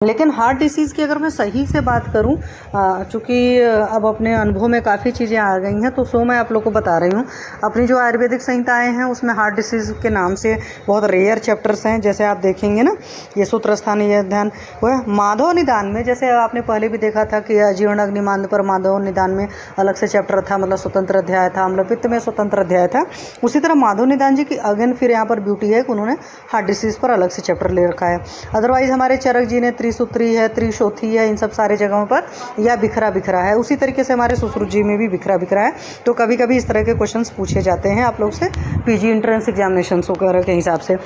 लेकिन heart disease की अगर मैं सही से बात करूं, चूँकि अब अपने अनुभव में काफ़ी चीज़ें आ गई हैं, तो सो मैं आप लोग को बता रही हूँ। अपनी जो आयुर्वेदिक संहिताएं हैं उसमें हार्ट डिसीज़ के नाम से बहुत रेयर चैप्टर्स हैं। जैसे आप देखेंगे ना, ये सूत्रस्थान, ये ध्यान वह माधव निदान में, जैसे आपने पहले भी देखा था कि अजीर्ण अग्निमांद पर माधव निदान में अलग से चैप्टर था, मतलब स्वतंत्र अध्याय था, अम्लपित्त में स्वतंत्र अध्याय था। उसी तरह माधव निदान जी की अगेन फिर यहाँ पर ब्यूटी है कि उन्होंने हार्ट डिसीज़ पर अलग से चैप्टर ले रखा है। अदरवाइज़ हमारे चरक जी ने त्रिसूत्री है, त्रिशोथी है, इन सब सारे जगहों पर या बिखरा बिखरा है। उसी तरीके से हमारे सुश्रुत जी में भी बिखरा बिखरा है। तो कभी कभी इस तरह के क्वेश्चंस पूछे जाते हैं आप लोग से पीजी एंट्रेंस एग्जामिनेशन वगैरह के हिसाब से।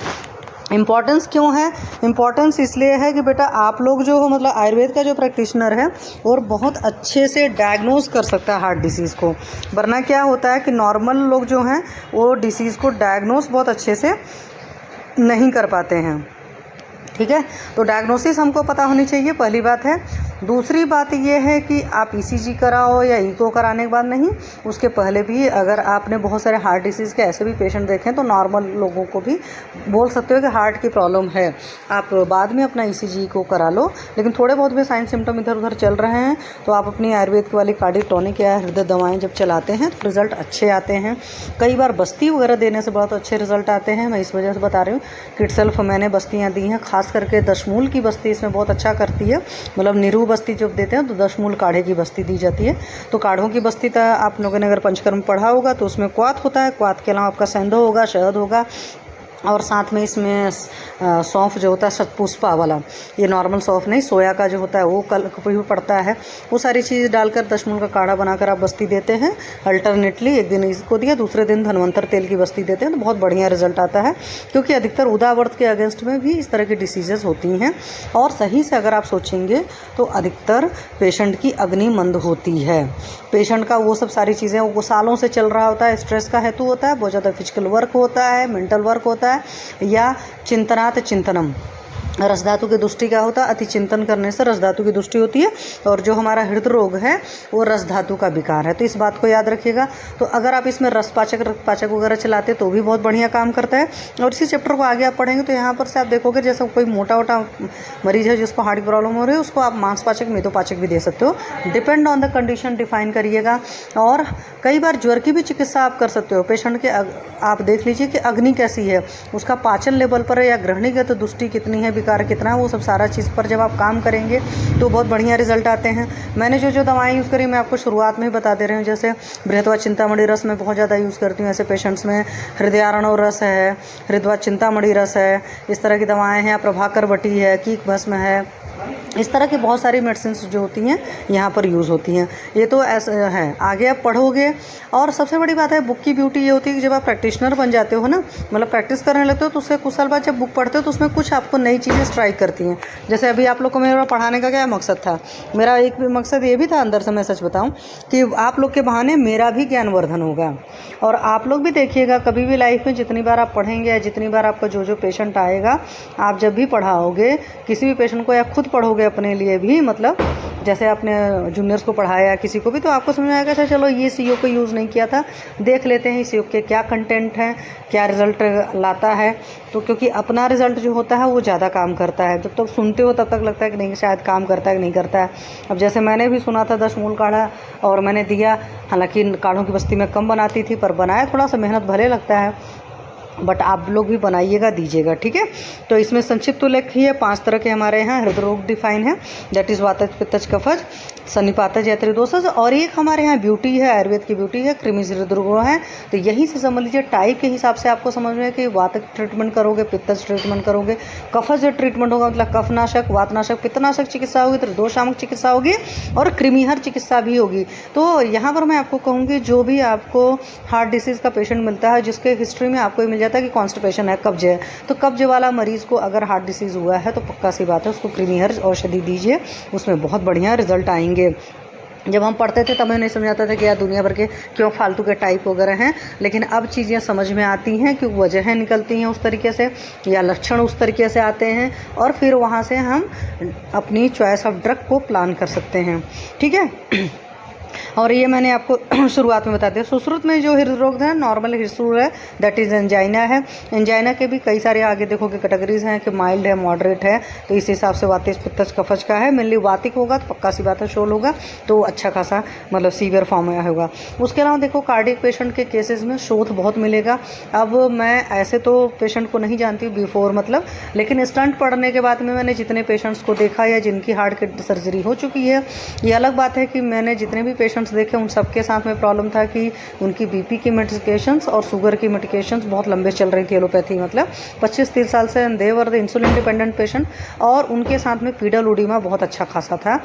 इम्पॉर्टेंस क्यों है? इम्पॉर्टेंस इसलिए है कि बेटा आप लोग जो हो, मतलब आयुर्वेद का जो प्रैक्टिशनर है और बहुत अच्छे से डायग्नोज कर सकता है हार्ट डिसीज़ को। वरना क्या होता है कि नॉर्मल लोग जो हैं वो डिसीज़ को डायग्नोज बहुत अच्छे से नहीं कर पाते हैं। ठीक है, तो डायग्नोसिस हमको पता होनी चाहिए, पहली बात है। दूसरी बात ये है कि आप ईसीजी कराओ या इको कराने के बाद नहीं, उसके पहले भी अगर आपने बहुत सारे हार्ट डिसीज़ के ऐसे भी पेशेंट देखें तो नॉर्मल लोगों को भी बोल सकते हो कि हार्ट की प्रॉब्लम है, आप बाद में अपना ईसीजी को करा लो। लेकिन थोड़े बहुत भी साइन सिम्टम इधर उधर चल रहे हैं तो आप अपनी आयुर्वेद की वाली कार्डिक टॉनिक या हृदय दवाएँ जब चलाते हैं तो रिज़ल्ट अच्छे आते हैं। कई बार बस्ती वगैरह देने से बहुत अच्छे रिजल्ट आते हैं। मैं इस वजह से बता रही हूँ कि इटसेल्फ मैंने बस्तियाँ दी हैं, खास करके दशमूल की बस्ती इसमें बहुत अच्छा करती है। मतलब निरू बस्ती जब देते हैं तो दशमूल काढ़े की बस्ती दी जाती है। तो काढ़ों की बस्ती तो आप लोगों ने अगर पंचकर्म पढ़ा होगा तो उसमें क्वाथ होता है, क्वाथ के अलावा आपका सेंधो होगा, शहद होगा, और साथ में इसमें सौंफ जो होता है शतपुष्पा वाला, ये नॉर्मल सौंफ नहीं, सोया का जो होता है वो कल भी पड़ता है। वो सारी चीज़ डालकर दशमूल का काढ़ा बनाकर आप बस्ती देते हैं अल्टरनेटली। एक दिन इसको दिया, दूसरे दिन धनवंतर तेल की बस्ती देते हैं तो बहुत बढ़िया रिजल्ट आता है। क्योंकि अधिकतर उदावर्त के अगेंस्ट में भी इस तरह की डिसीजेज़ होती हैं। और सही से अगर आप सोचेंगे तो अधिकतर पेशेंट की अग्नि मंद होती है। पेशेंट का वो सब सारी चीज़ें वो सालों से चल रहा होता है, स्ट्रेस का हेतु होता है, बहुत ज़्यादा फिजिकल वर्क होता है, मेंटल वर्क होता है, या चिंतनात चिंतनम, रस धातु की दृष्टि क्या होता है? अति चिंतन करने से रस धातु की दृष्टि होती है। और जो हमारा हृदय रोग है वो रस धातु का विकार है। तो इस बात को याद रखिएगा। तो अगर आप इसमें रस पाचक वगैरह चलाते तो भी बहुत बढ़िया काम करता है। और इसी चैप्टर को आगे आप पढ़ेंगे तो यहाँ पर से आप देखोगे जैसे कोई मोटा मरीज है जिसको हार्ट की प्रॉब्लम हो रही है, उसको आप मांसपाचक मेदोपाचक भी दे सकते हो, depend on the condition define करिएगा। और कई बार ज्वर की भी चिकित्सा आप कर सकते हो। पेशेंट के आप देख लीजिए कि अग्नि कैसी है, उसका पाचन लेवल पर या ग्रहणीगत दृष्टि कितनी है, विकार कितना है, वो सब सारा चीज़ पर जब आप काम करेंगे तो बहुत बढ़िया रिजल्ट आते हैं। मैंने जो दवाएं यूज़ करी मैं आपको शुरुआत में ही बता दे रही हूँ। जैसे बृहत्वा चिंतामणि रस में बहुत ज़्यादा यूज़ करती हूँ ऐसे पेशेंट्स में। हृदयारणव रस है, हृदवा चिंतामणि रस है, इस तरह की दवाएँ हैं। प्रभाकर बटी है, कीक भस्म है, इस तरह की बहुत सारी मेडिसिन जो होती हैं यहाँ पर यूज़ होती हैं। ये तो ऐसा है, आगे आप पढ़ोगे। और सबसे बड़ी बात है बुक की ब्यूटी ये होती है कि जब आप प्रैक्टिशनर बन जाते हो ना, मतलब प्रैक्टिस करने लगते हो, तो उससे कुछ साल बाद जब बुक पढ़ते हो तो उसमें कुछ आपको नई चीज़ें स्ट्राइक करती हैं। जैसे अभी आप लोग को मेरा पढ़ाने का क्या मकसद था? मेरा एक मकसद ये भी था अंदर से, मैं सच बताऊँ, कि आप लोग के बहाने मेरा भी ज्ञानवर्धन होगा। और आप लोग भी देखिएगा कभी भी लाइफ में जितनी बार आप पढ़ेंगे या जितनी बार आपका जो पेशेंट आएगा, आप जब भी पढ़ाओगे किसी भी पेशेंट को या खुद पढ़ोगे अपने लिए भी, मतलब जैसे आपने जूनियर्स को पढ़ाया किसी को भी, तो आपको समझ में आएगा अच्छा चलो ये सीओ को यूज़ नहीं किया था, देख लेते हैं इस सीओ के क्या कंटेंट है, क्या रिज़ल्ट लाता है। तो क्योंकि अपना रिज़ल्ट जो होता है वो ज़्यादा काम करता है। जब तक सुनते हो तब तक लगता है कि नहीं शायद काम करता है कि नहीं करता है। अब जैसे मैंने भी सुना था दशमूल काढ़ा और मैंने दिया, हालांकि काढ़ों की बस्ती में कम बनाती थी पर बनाया, थोड़ा सा मेहनत भले लगता है, बट आप लोग भी बनाइएगा, दीजिएगा। ठीक है, तो इसमें संक्षिप्त उल्लेख ही है 5 तरह के हमारे यहाँ हृदय रोग डिफाइन है, दैट इज़ वातज पित्तज कफज सन्निपातज या त्रिदोषज। और एक हमारे यहाँ ब्यूटी है, आयुर्वेद की ब्यूटी है, कृमि हृदय रोग है। तो यहीं से समझ लीजिए टाइप के हिसाब से आपको समझ में है कि वात ट्रीटमेंट करोगे, पित्तज ट्रीटमेंट करोगे, कफज ट्रीटमेंट होगा, मतलब कफनाशक, वातनाशक, पित्तनाशक चिकित्सा होगी, त्रिदोषात्मक चिकित्सा होगी और कृमिहर चिकित्सा भी होगी। तो यहाँ पर मैं आपको कहूँगी जो भी आपको हार्ट डिसीज़ का पेशेंट मिलता है जिसके हिस्ट्री में आपको मिल जाता है कि कॉन्स्टिपेशन है, कब्ज है, तो कब्ज वाला मरीज़ को अगर हार्ट डिसीज़ हुआ है तो पक्का सी बात है उसको कृमिहर औषधि दीजिए, उसमें बहुत बढ़िया रिजल्ट आएंगे। जब हम पढ़ते थे तब हमें नहीं समझ आता था कि यार दुनिया भर के क्यों फालतू के टाइप वगैरह हैं, लेकिन अब चीज़ें समझ में आती हैं कि वजहें निकलती हैं उस तरीके से या लक्षण उस तरीके से आते हैं, और फिर वहाँ से हम अपनी चॉइस ऑफ ड्रग को प्लान कर सकते हैं। ठीक है, और ये मैंने आपको शुरुआत में बता दिया। सुश्रुत में जो हृदय रोग है नॉर्मल हृदय है, दैट इज़ एंजाइना है। एंजाइना के भी कई सारे आगे देखोगे कैटेगरीज हैं कि माइल्ड है, मॉडरेट है, तो इस हिसाब से वातिस पित्तज कफज का है। मेनली वातिक होगा तो पक्का सी बात है शोल होगा, तो अच्छा खासा मतलब सीवियर फॉर्म में होगा। उसके अलावा देखो कार्डियक पेशेंट के केसेस में शोथ बहुत मिलेगा। अब मैं ऐसे तो पेशेंट को नहीं जानती बिफोर मतलब, लेकिन स्टंट पड़ने के बाद में मैंने जितने पेशेंट्स को देखा या जिनकी हार्ट की सर्जरी हो चुकी है, ये अलग बात है कि मैंने जितने भी पेशेंट्स देखे उन सबके साथ में प्रॉब्लम था कि उनकी बीपी की मेडिकेशंस और शुगर की मेडिकेशंस बहुत लंबे चल रही थी, एलोपैथी मतलब 25-30 साल से, and they were the insulin dependent patient, और उनके साथ में पीडल ओडिमा बहुत अच्छा खासा था।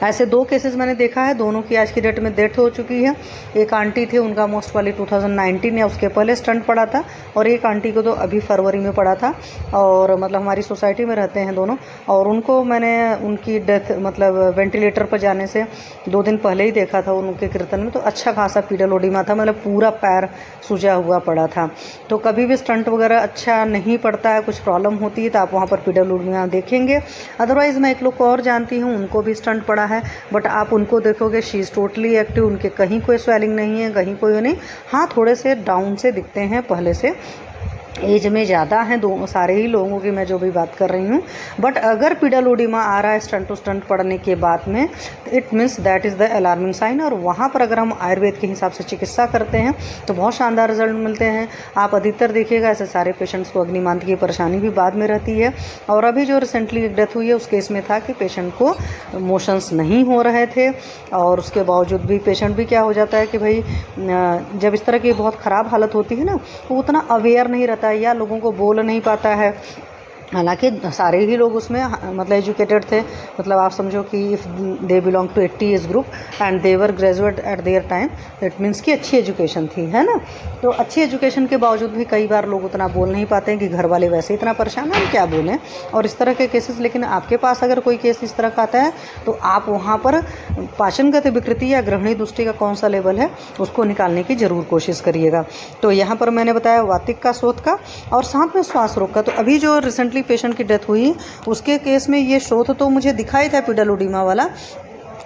ऐसे 2 केसेस मैंने देखा है, दोनों की आज की डेट में डेथ हो चुकी है। एक आंटी थे, उनका मोस्ट वाली 2019 या उसके पहले स्टंट पड़ा था, और एक आंटी को तो अभी फरवरी में पड़ा था, और मतलब हमारी सोसाइटी में रहते हैं दोनों, और उनको मैंने उनकी डेथ मतलब वेंटिलेटर पर जाने से 2 दिन पहले ही देखा था उनके कीर्तन में, तो अच्छा खासा पीडल ओडिमा था, मतलब पूरा पैर सूजा हुआ पड़ा था। तो कभी भी स्टंट वगैरह अच्छा नहीं पड़ता है, कुछ प्रॉब्लम होती है तो आप वहाँ पर पीडल ओडिमा देखेंगे। अदरवाइज़ मैं एक लोग को और जानती हूँ, उनको भी स्टंट पड़ा है, बट आप उनको देखोगे शी इज़ टोटली एक्टिव, उनके कहीं कोई स्वेलिंग नहीं है, कहीं कोई नहीं, हाँ थोड़े से डाउन से दिखते हैं पहले से, एज में ज़्यादा हैं दो सारे ही लोगों की मैं जो भी बात कर रही हूँ। बट अगर पीडल ओडिमा आ रहा है स्टंट टू स्टंट पड़ने के बाद में, it means that is the alarming sign, और वहाँ पर अगर हम आयुर्वेद के हिसाब से चिकित्सा करते हैं तो बहुत शानदार रिजल्ट मिलते हैं। आप अधिकतर देखिएगा ऐसे सारे पेशेंट्स को अग्निमांद की परेशानी भी बाद में रहती है। और अभी जो रिसेंटली एक डेथ हुई है उस केस में था कि पेशेंट को मोशंस नहीं हो रहे थे, और उसके बावजूद भी पेशेंट भी क्या हो जाता है कि भाई जब इस तरह की बहुत ख़राब हालत होती है ना, तो उतना अवेयर नहीं रहता या लोगों को बोल नहीं पाता है। हालांकि सारे ही लोग उसमें मतलब एजुकेटेड थे, मतलब आप समझो कि if they belong to 80 age group and they were graduate at their time, it means कि अच्छी एजुकेशन थी, है ना। तो अच्छी एजुकेशन के बावजूद भी कई बार लोग उतना बोल नहीं पाते हैं कि घर वाले वैसे इतना परेशान हैं, हम क्या बोलें, और इस तरह के केसेस। लेकिन आपके पास अगर कोई केस इस तरह का आता है तो आप वहाँ पर पाचनगत विकृति या ग्रहणी दृष्टि का कौन सा लेवल है उसको निकालने की ज़रूर कोशिश करिएगा। तो यहाँ पर मैंने बताया वातिक का, शोथ का, और साथ में श्वास रोग का। तो अभी जो रिसेंटली पेशेंट की डेथ हुई उसके केस में ये शोथ तो मुझे दिखाई था पीडल ओडिमा वाला,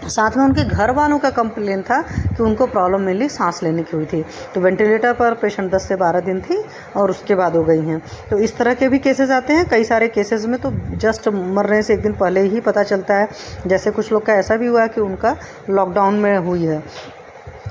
साथ में उनके घर वालों का कंप्लेन था कि उनको प्रॉब्लम मिली सांस लेने की हुई थी। तो वेंटिलेटर पर पेशेंट 10 से 12 दिन थी और उसके बाद हो गई हैं। तो इस तरह के भी केसेस आते हैं। कई सारे केसेस में तो जस्ट मरने से 1 दिन पहले ही पता चलता है। जैसे कुछ लोग का ऐसा भी हुआ कि उनका लॉकडाउन में हुई है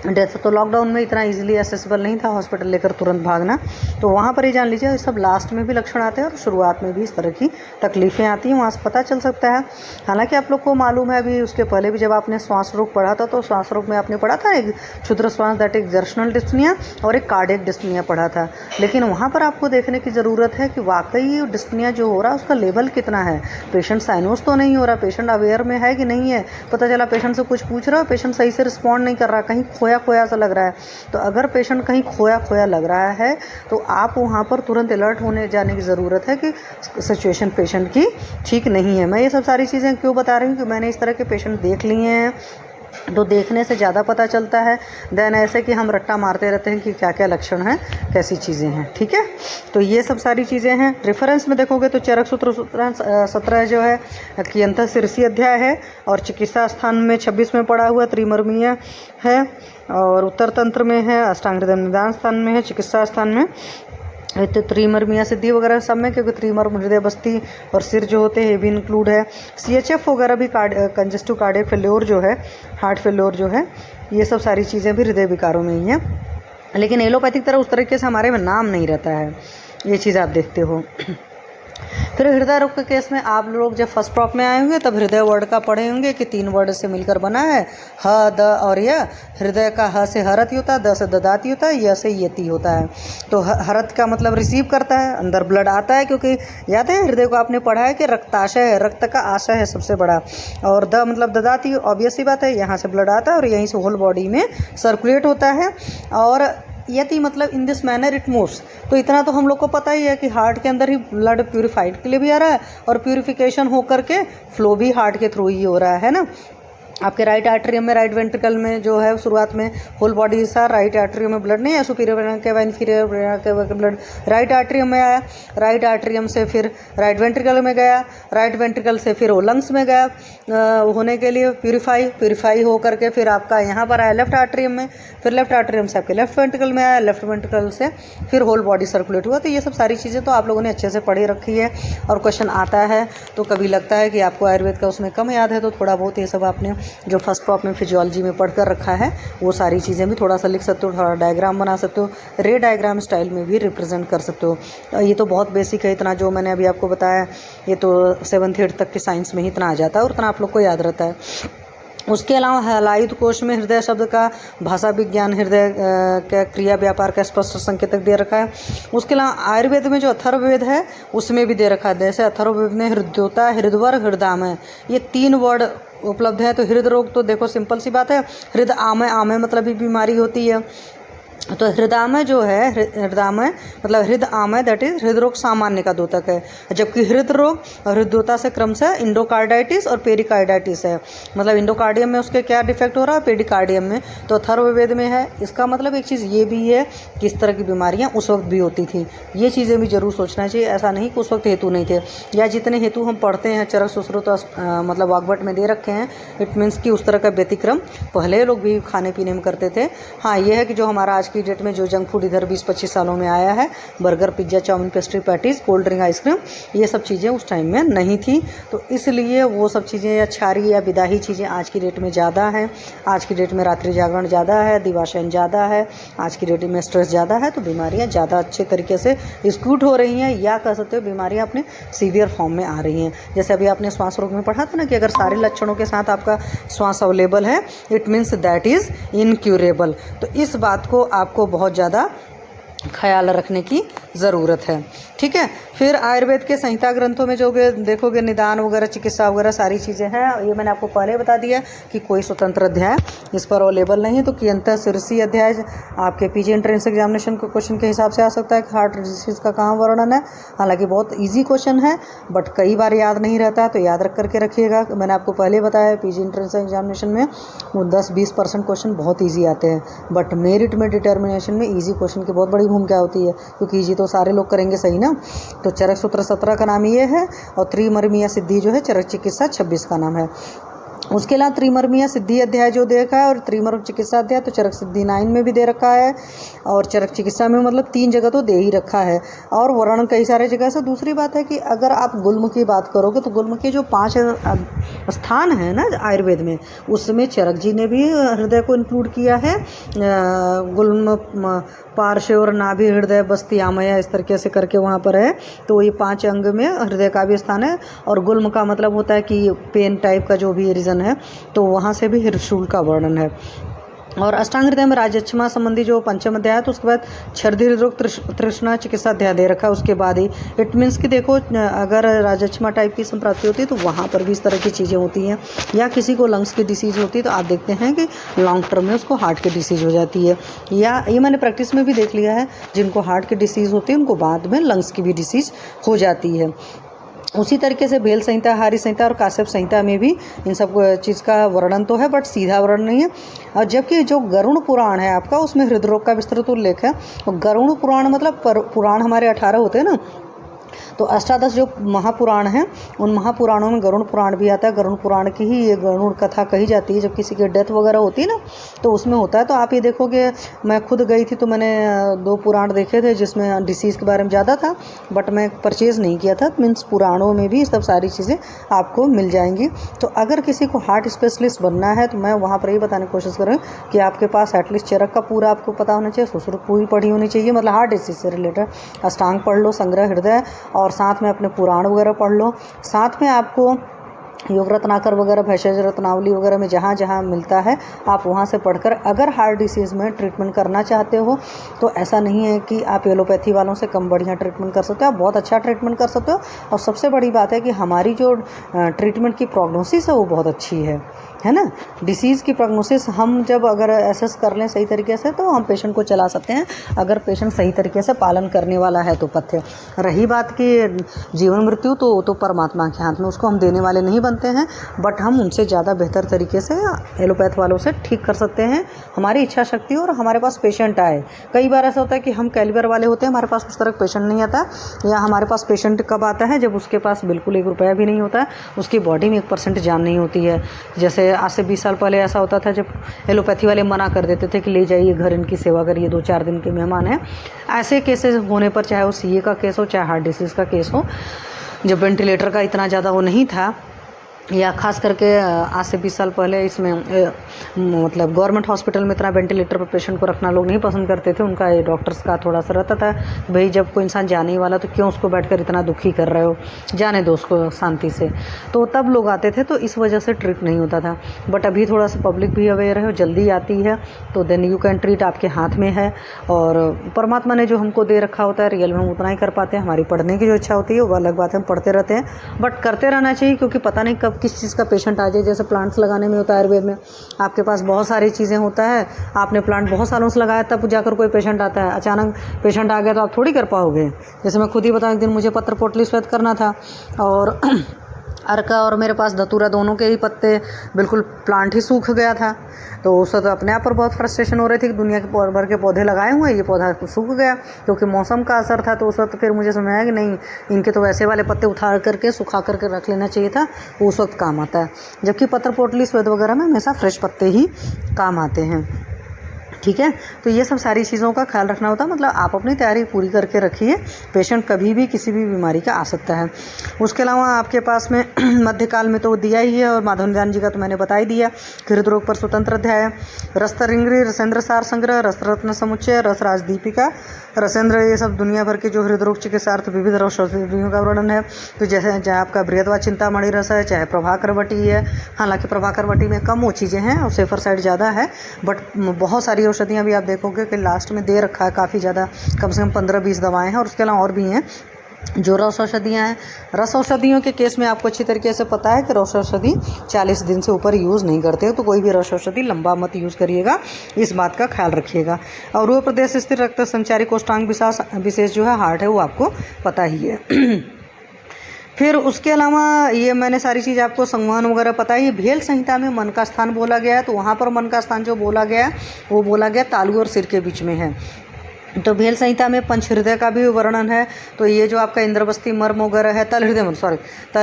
डेथ, तो लॉकडाउन में इतना इजीली एसेसिबल नहीं था हॉस्पिटल लेकर तुरंत भागना, तो वहाँ पर ही जान लीजिए ये सब लास्ट में भी लक्षण आते हैं और शुरुआत में भी इस तरह की तकलीफ़ें आती हैं, वहाँ से पता चल सकता है। हालांकि आप लोग को मालूम है अभी उसके पहले भी जब आपने श्वास रोग पढ़ा था तो श्वास रोग में आपने पढ़ा था एक क्षुद्र श्वास दैट एक्सर्शनल डिस्पनिया और एक कार्डियक डिस्पनिया पढ़ा था। लेकिन वहाँ पर आपको देखने की ज़रूरत है कि वाकई डिस्पनिया जो हो रहा है उसका लेवल कितना है। पेशेंट साइनोस तो नहीं हो रहा, पेशेंट अवेयर में है कि नहीं है, पता चला पेशेंट से कुछ पूछ रहा है, पेशेंट सही से रिस्पॉन्ड नहीं कर रहा, कहीं खोया सा लग रहा है। तो अगर पेशेंट कहीं खोया लग रहा है तो आप वहाँ पर तुरंत अलर्ट होने जाने की ज़रूरत है कि सिचुएशन पेशेंट की ठीक नहीं है। मैं ये सब सारी चीज़ें क्यों बता रही हूँ कि मैंने इस तरह के पेशेंट देख लिए हैं, तो देखने से ज़्यादा पता चलता है देन ऐसे कि हम रट्टा मारते रहते हैं कि क्या क्या लक्षण हैं, कैसी चीज़ें हैं। ठीक है, तो ये सब सारी चीज़ें हैं। रेफरेंस में देखोगे तो चरक सूत्र 17 जो है कि अंतःशिरसी अध्याय है, और चिकित्सा स्थान में 26 में पड़ा हुआ त्रिमर्मीय है, और उत्तर तंत्र में है, अष्टांग हृदय निदान स्थान में है, चिकित्सा स्थान में तो त्रिमर्मिया सिद्धि वगैरह सब में, क्योंकि त्रिमर्म हृदय बस्ती और सिर जो होते हैं ये भी इंक्लूड है। CHF वगैरह भी कंजेस्टिव कार्डियक फेल्योर जो है, हार्ट फेल्योर जो है, ये सब सारी चीज़ें भी हृदय विकारों में ही हैं। लेकिन एलोपैथिक तरह उस तरीके से हमारे में नाम नहीं रहता है, ये चीज़ आप देखते हो। फिर हृदय रोग के केस में आप लोग जब फर्स्ट प्रॉप में आए होंगे तब हृदय वर्ड का पढ़े होंगे कि 3 वर्ड से मिलकर बना है, ह, द और य। हृदय का ह से हरति होता है, द से ददाती होता है, य से यति होता है। तो हरत का मतलब रिसीव करता है, अंदर ब्लड आता है, क्योंकि याद है हृदय को आपने पढ़ा है कि रक्ताशय है, रक्त का आशय है सबसे बड़ा। और द मतलब ददाती, ऑब्वियस सी बात है, यहाँ से ब्लड आता है और यहीं से होल बॉडी में सर्कुलेट होता है। और यति मतलब in this manner it moves. तो इतना तो हम लोग को पता ही है कि हार्ट के अंदर ही ब्लड प्यूरिफाइड के लिए भी आ रहा है और प्यूरिफिकेशन होकर के फ्लो भी हार्ट के थ्रू ही हो रहा है ना। आपके राइट आर्टरियम में, राइट वेंट्रिकल में जो है शुरुआत में होल बॉडी हिस्सा, राइट आर्टरियम में ब्लड नहीं है, superior vena cava, inferior vena cava का ब्लड राइट आर्टरियम में आया, राइट आर्टरियम से फिर राइट वेंट्रिकल में गया, राइट वेंट्रिकल से फिर वो लंग्स में गया होने के लिए प्यूरिफाई हो करके फिर आपका यहाँ पर आया लेफ्ट आर्टरियम में, फिर लेफ्ट आर्टरियम से आपके लेफ्ट वेंट्रिकल में आया, लेफ्ट वेंट्रिकल से फिर होल बॉडी सर्कुलेट हुआ। तो ये सब सारी चीज़ें तो आप लोगों ने अच्छे से पढ़ी रखी है और क्वेश्चन आता है तो कभी लगता है कि आपको आयुर्वेद का उसमें कम याद है तो थोड़ा बहुत ये सब आपने जो फर्स्ट प्रॉप में फिजियोलॉजी में पढ़ कर रखा है वो सारी चीज़ें भी थोड़ा सा लिख सकते हो, थोड़ा डायग्राम बना सकते हो, रे डायग्राम स्टाइल में भी रिप्रेजेंट कर सकते हो। ये तो बहुत बेसिक है, इतना जो मैंने अभी आपको बताया ये तो 7th 8th तक के साइंस में ही इतना आ जाता है और इतना आप लोग को याद रहता है। उसके अलावा हलायुध कोश में हृदय शब्द का भाषा विज्ञान, हृदय का क्रिया व्यापार का स्पष्ट संकेतक दे रखा है। उसके अलावा आयुर्वेद में जो अथर्ववेद है उसमें भी दे रखा है, जैसे अथर्ववेद में हृदयोता, हृदवर, हृदयामय ये 3 वर्ड उपलब्ध है। तो हृदय रोग तो देखो सिंपल सी बात है, हृदयामय, आमय मतलब भी बीमारी होती है। तो हृदयामय जो है, हृदयामय मतलब हृदयामय दैट इज हृदरोग सामान्य का द्योतक है, जबकि हृदरोग और हृदयोता से क्रम से इंडोकार्डाइटिस और पेरिकार्डाइटिस है। मतलब इंडोकार्डियम में उसके क्या डिफेक्ट हो रहा है, पेरिकार्डियम में, तो अथर्ववेद में है। इसका मतलब एक चीज़ ये भी है कि इस तरह की बीमारियां उस वक्त भी होती थी, ये चीज़ें भी जरूर सोचना चाहिए। ऐसा नहीं कि उस वक्त हेतु नहीं थे, या जितने हेतु हम पढ़ते हैं चरक सुश्रुत मतलब वाग्भट में दे रखे हैं, इट मीन्स कि उस तरह का व्यतिक्रम पहले लोग भी खाने पीने में करते थे। हाँ ये है कि जो हमारा आज की डेट में जो जंक फूड इधर 20-25 सालों में आया है, burger, pizza, chow mein, pastry, patties, cold drink, ice cream, ये सब चीज़ें उस टाइम में नहीं थी। तो इसलिए वो सब चीज़ें या क्षारी या विदाही चीज़ें आज की डेट में ज़्यादा हैं। आज की डेट में रात्रि जागरण ज़्यादा है, दिवाशयन ज़्यादा है, आज की डेट में स्ट्रेस ज़्यादा है, तो बीमारियाँ ज़्यादा अच्छे तरीके से स्कूट हो रही हैं, या कह सकते हो बीमारियाँ अपने सीवियर फॉर्म में आ रही हैं। जैसे अभी आपने श्वास रोग में पढ़ा था ना कि अगर सारे लक्षणों के साथ आपका श्वास अवेलेबल है, it means that is incurable. तो इस बात को आपको बहुत ज़्यादा ख्याल रखने की ज़रूरत है, ठीक है। फिर आयुर्वेद के संहिता ग्रंथों में जो देखोगे निदान वगैरह, चिकित्सा वगैरह सारी चीज़ें हैं। ये मैंने आपको पहले बता दिया कि कोई स्वतंत्र अध्याय इस पर अवेलेबल नहीं है। तो कियंता शीर्षी अध्याय आपके पीजी एंट्रेंस एग्जामिनेशन के क्वेश्चन के हिसाब से आ सकता है कि हार्ट डिजीज का कहाँ वर्णन है। हालांकि बहुत ईजी क्वेश्चन है बट कई बार याद नहीं रहता है, तो याद रख करके रखिएगा। मैंने आपको पहले बताया पीजी एंट्रेंस एग्जामिनेशन में वो 10-20% क्वेश्चन बहुत ईजी आते हैं, बट मेरिट में डिटर्मिनेशन में ईजी क्वेश्चन की बहुत बड़ी भूमिका होती है, क्योंकि ईजी तो सारे लोग करेंगे सही ना। तो चरक सूत्र 17 का नाम ये है, और त्रिमर्मीय सिद्धि जो है चरक चिकित्सा 26 का नाम है। उसके अलावा त्रिमर्मीय सिद्धि अध्याय जो देखा है और त्रिमर्म चिकित्सा अध्याय तो चरक सिद्धि 9 में भी दे रखा है, और चरक चिकित्सा में मतलब 3 जगह तो दे ही रखा है, और वर्णन कई सारे जगह से। दूसरी बात है कि अगर आप गुल्म की बात करोगे तो गुल्म के जो 5 स्थान है ना आयुर्वेद में, उसमें चरक जी ने भी हृदय को इंक्लूड किया है। गुल्म, पार्श्व और नाभि, हृदय, बस्ती, आमया, इस तरीके से करके वहाँ पर है। तो ये 5 अंग में हृदय का भी स्थान है, और गुल्म का मतलब होता है कि पेन टाइप का जो भी रीजन है, तो वहाँ से भी हृदशूल का वर्णन है। और अष्टांग हृदय में राजक्षमा संबंधी जो 5वां अध्याय है, तो उसके बाद छर्दी हृदरोग तृष्णा चिकित्सा अध्याय दे रखा है। उसके बाद ही इट मीन्स कि देखो अगर राजक्षमा टाइप की संप्राप्ति होती है तो वहाँ पर भी इस तरह की चीज़ें होती हैं, या किसी को लंग्स की डिसीज़ होती है तो आप देखते हैं कि लॉन्ग टर्म में उसको हार्ट की डिसीज़ हो जाती है, या ये मैंने प्रैक्टिस में भी देख लिया है, जिनको हार्ट की डिसीज़ होती है उनको बाद में लंग्स की भी डिसीज़ हो जाती है। उसी तरीके से भेल संहिता, हारी संहिता और काश्यप संहिता में भी इन सब चीज़ का वर्णन तो है बट सीधा वर्णन नहीं है। और जबकि जो गरुड़ पुराण है आपका, उसमें हृदरोग का विस्तृत उल्लेख है। और गरुड़ पुराण मतलब पुराण हमारे 18 होते हैं ना, तो अष्टादश जो महापुराण हैं उन महापुराणों में गरुड़ पुराण भी आता है। गरुड़ पुराण की ही ये गरुड़ कथा कही जाती है। जब किसी की डेथ वगैरह होती है ना तो उसमें होता है। तो आप ये देखोगे, मैं खुद गई थी तो मैंने 2 पुराण देखे थे जिसमें डिसीज़ के बारे में ज़्यादा था, बट मैं परचेज़ नहीं किया था। मीन्स पुराणों में भी सब सारी चीज़ें आपको मिल जाएंगी। तो अगर किसी को हार्ट स्पेशलिस्ट बनना है तो मैं वहाँ पर ये बताने की कोशिश करूँ कि आपके पास एटलीस्ट चरक का पूरा आपको पता होना चाहिए, सुश्रुत पूरी पढ़ी होनी चाहिए, मतलब हार्ट डिसीज से रिलेटेड। अष्टांग पढ़ लो, संग्रह हृदय, और साथ में अपने पुराण वगैरह पढ़ लो। साथ में आपको योग रत्नाकर वगैरह, भैषज रत्नावली वगैरह में जहाँ जहाँ मिलता है आप वहाँ से पढ़कर अगर हार्ट डिसीज़ में ट्रीटमेंट करना चाहते हो तो ऐसा नहीं है कि आप एलोपैथी वालों से कम बढ़िया ट्रीटमेंट कर सकते हो, आप बहुत अच्छा ट्रीटमेंट कर सकते हो। और सबसे बड़ी बात है कि हमारी जो ट्रीटमेंट की प्रोग्नोसिस है वो बहुत अच्छी है ना। डिसीज़ की प्रोग्नोसिस हम जब अगर एसेस कर लें सही तरीके से तो हम पेशेंट को चला सकते हैं, अगर पेशेंट सही तरीके से पालन करने वाला है तो पथ्य। रही बात की जीवन मृत्यु तो परमात्मा के हाथ में, उसको हम देने वाले नहीं बनते। जानते हैं, बट हम उनसे ज़्यादा बेहतर तरीके से एलोपैथ वालों से ठीक कर सकते हैं। हमारी इच्छा शक्ति और हमारे पास पेशेंट आए। कई बार ऐसा होता है कि हम कैलिबर वाले होते हैं, हमारे पास उस तरह पेशेंट नहीं आता, या हमारे पास पेशेंट कब आता है जब उसके पास बिल्कुल 1 रुपया भी नहीं होता है, उसकी बॉडी में 1% जान नहीं होती है। जैसे आज से 20 साल पहले ऐसा होता था जब एलोपैथी वाले मना कर देते थे कि ले जाइए घर, इनकी सेवा करिए, 2-4 दिन के मेहमान हैं। ऐसे केसेस होने पर, चाहे वो सीए का केस हो, चाहे हार्ट डिसीज़ का केस हो, जब वेंटिलेटर का इतना ज़्यादा वो नहीं था, या ख़ास करके आज से 20 साल पहले इसमें मतलब गवर्नमेंट हॉस्पिटल में इतना वेंटिलेटर पर पेशेंट को रखना लोग नहीं पसंद करते थे। उनका ये डॉक्टर्स का थोड़ा सा रहता था, भाई जब कोई इंसान जाने ही वाला तो क्यों उसको बैठकर इतना दुखी कर रहे हो, जाने दो उसको शांति से। तो तब लोग आते थे, तो इस वजह से ट्रीट नहीं होता था। बट अभी थोड़ा सा पब्लिक भी अवेयर है, जल्दी आती है, तो देन यू कैन ट्रीट, आपके हाथ में है। और परमात्मा ने जो हमको दे रखा होता है रियल में हम उतना ही कर पाते हैं। हमारी पढ़ने की जो इच्छा होती है वो अलग बात है, हम पढ़ते रहते हैं, बट करते रहना चाहिए, क्योंकि पता नहीं कब किस चीज़ का पेशेंट आ जाए। जैसे प्लांट्स लगाने में होता है आयुर्वेद में, आपके पास बहुत सारी चीज़ें होता है, आपने प्लांट बहुत सालों से लगाया, तब जाकर कोई पेशेंट आता है, अचानक पेशेंट आ गया तो आप थोड़ी कर पाओगे। जैसे मैं खुद ही बताऊं, एक दिन मुझे पत्र पोटली श्वेत करना था, और अर्का और मेरे पास धतूरा दोनों के ही पत्ते बिल्कुल प्लांट ही सूख गया था। तो उस वक्त अपने आप पर बहुत फ्रस्ट्रेशन हो रही थी कि दुनिया के भर के पौधे लगाए हुए हैं, ये पौधा सूख गया क्योंकि मौसम का असर था। तो उस वक्त फिर मुझे समझ आया कि नहीं, इनके तो वैसे वाले पत्ते उठार करके सुखा करके रख लेना चाहिए था, वो उस वक्त काम आता है। जबकि पत्र पोटली श्वेत वगैरह में हमेशा फ्रेश पत्ते ही काम आते हैं। ठीक है, तो ये सब सारी चीज़ों का ख्याल रखना होता है। मतलब आप अपनी तैयारी पूरी करके रखिए, पेशेंट कभी भी किसी भी बीमारी का आ सकता है। उसके अलावा आपके पास में मध्यकाल में तो दिया ही है, और माधव निदान जी का तो मैंने बता ही दिया। हृदरोग पर स्वतंत्र अध्याय, रस्तरिंग्री, रसेंद्र सार संग्रह, रसरत्न समुच्चय, रसराज दीपिका, रसेंद्र, ये सब दुनिया भर के जो हृदरोग चिकित्सार्थ विविध औषधियों का वर्णन है। तो जैसे चाहे आपका बृहद व चिंतामणि रस है, चाहे प्रभाकर वटी है, हालांकि प्रभाकर वटी में कम वो चीज़ें हैं और सेफर साइड ज़्यादा है, बट बहुत सारी औषधियाँ भी आप देखोगे कि लास्ट में दे रखा है काफ़ी ज़्यादा, कम से कम 15-20 दवाएं हैं। और उसके अलावा और भी हैं जो रस औषधियाँ हैं। रस औषधियों के केस में आपको अच्छी तरीके से पता है कि रस औषधि 40 दिन से ऊपर यूज़ नहीं करते, तो कोई भी रस औषधि लंबा मत यूज़ करिएगा, इस बात का ख्याल रखिएगा। और वो प्रदेश स्थिर रक्त संचारी कोष्ठांग विशेष जो है हार्ट है, वो आपको पता ही है। फिर उसके अलावा ये मैंने सारी चीज़ आपको संवहन वगैरह पता ही। भेल संहिता में मन का स्थान बोला गया है, तो वहाँ पर मन का स्थान जो बोला गया है वो बोला गया तालू और सिर के बीच में है। तो भेल संहिता में पंचहृदय का भी वर्णन है। तो ये जो आपका इंद्रवस्ती मर्म वगैरह है, तल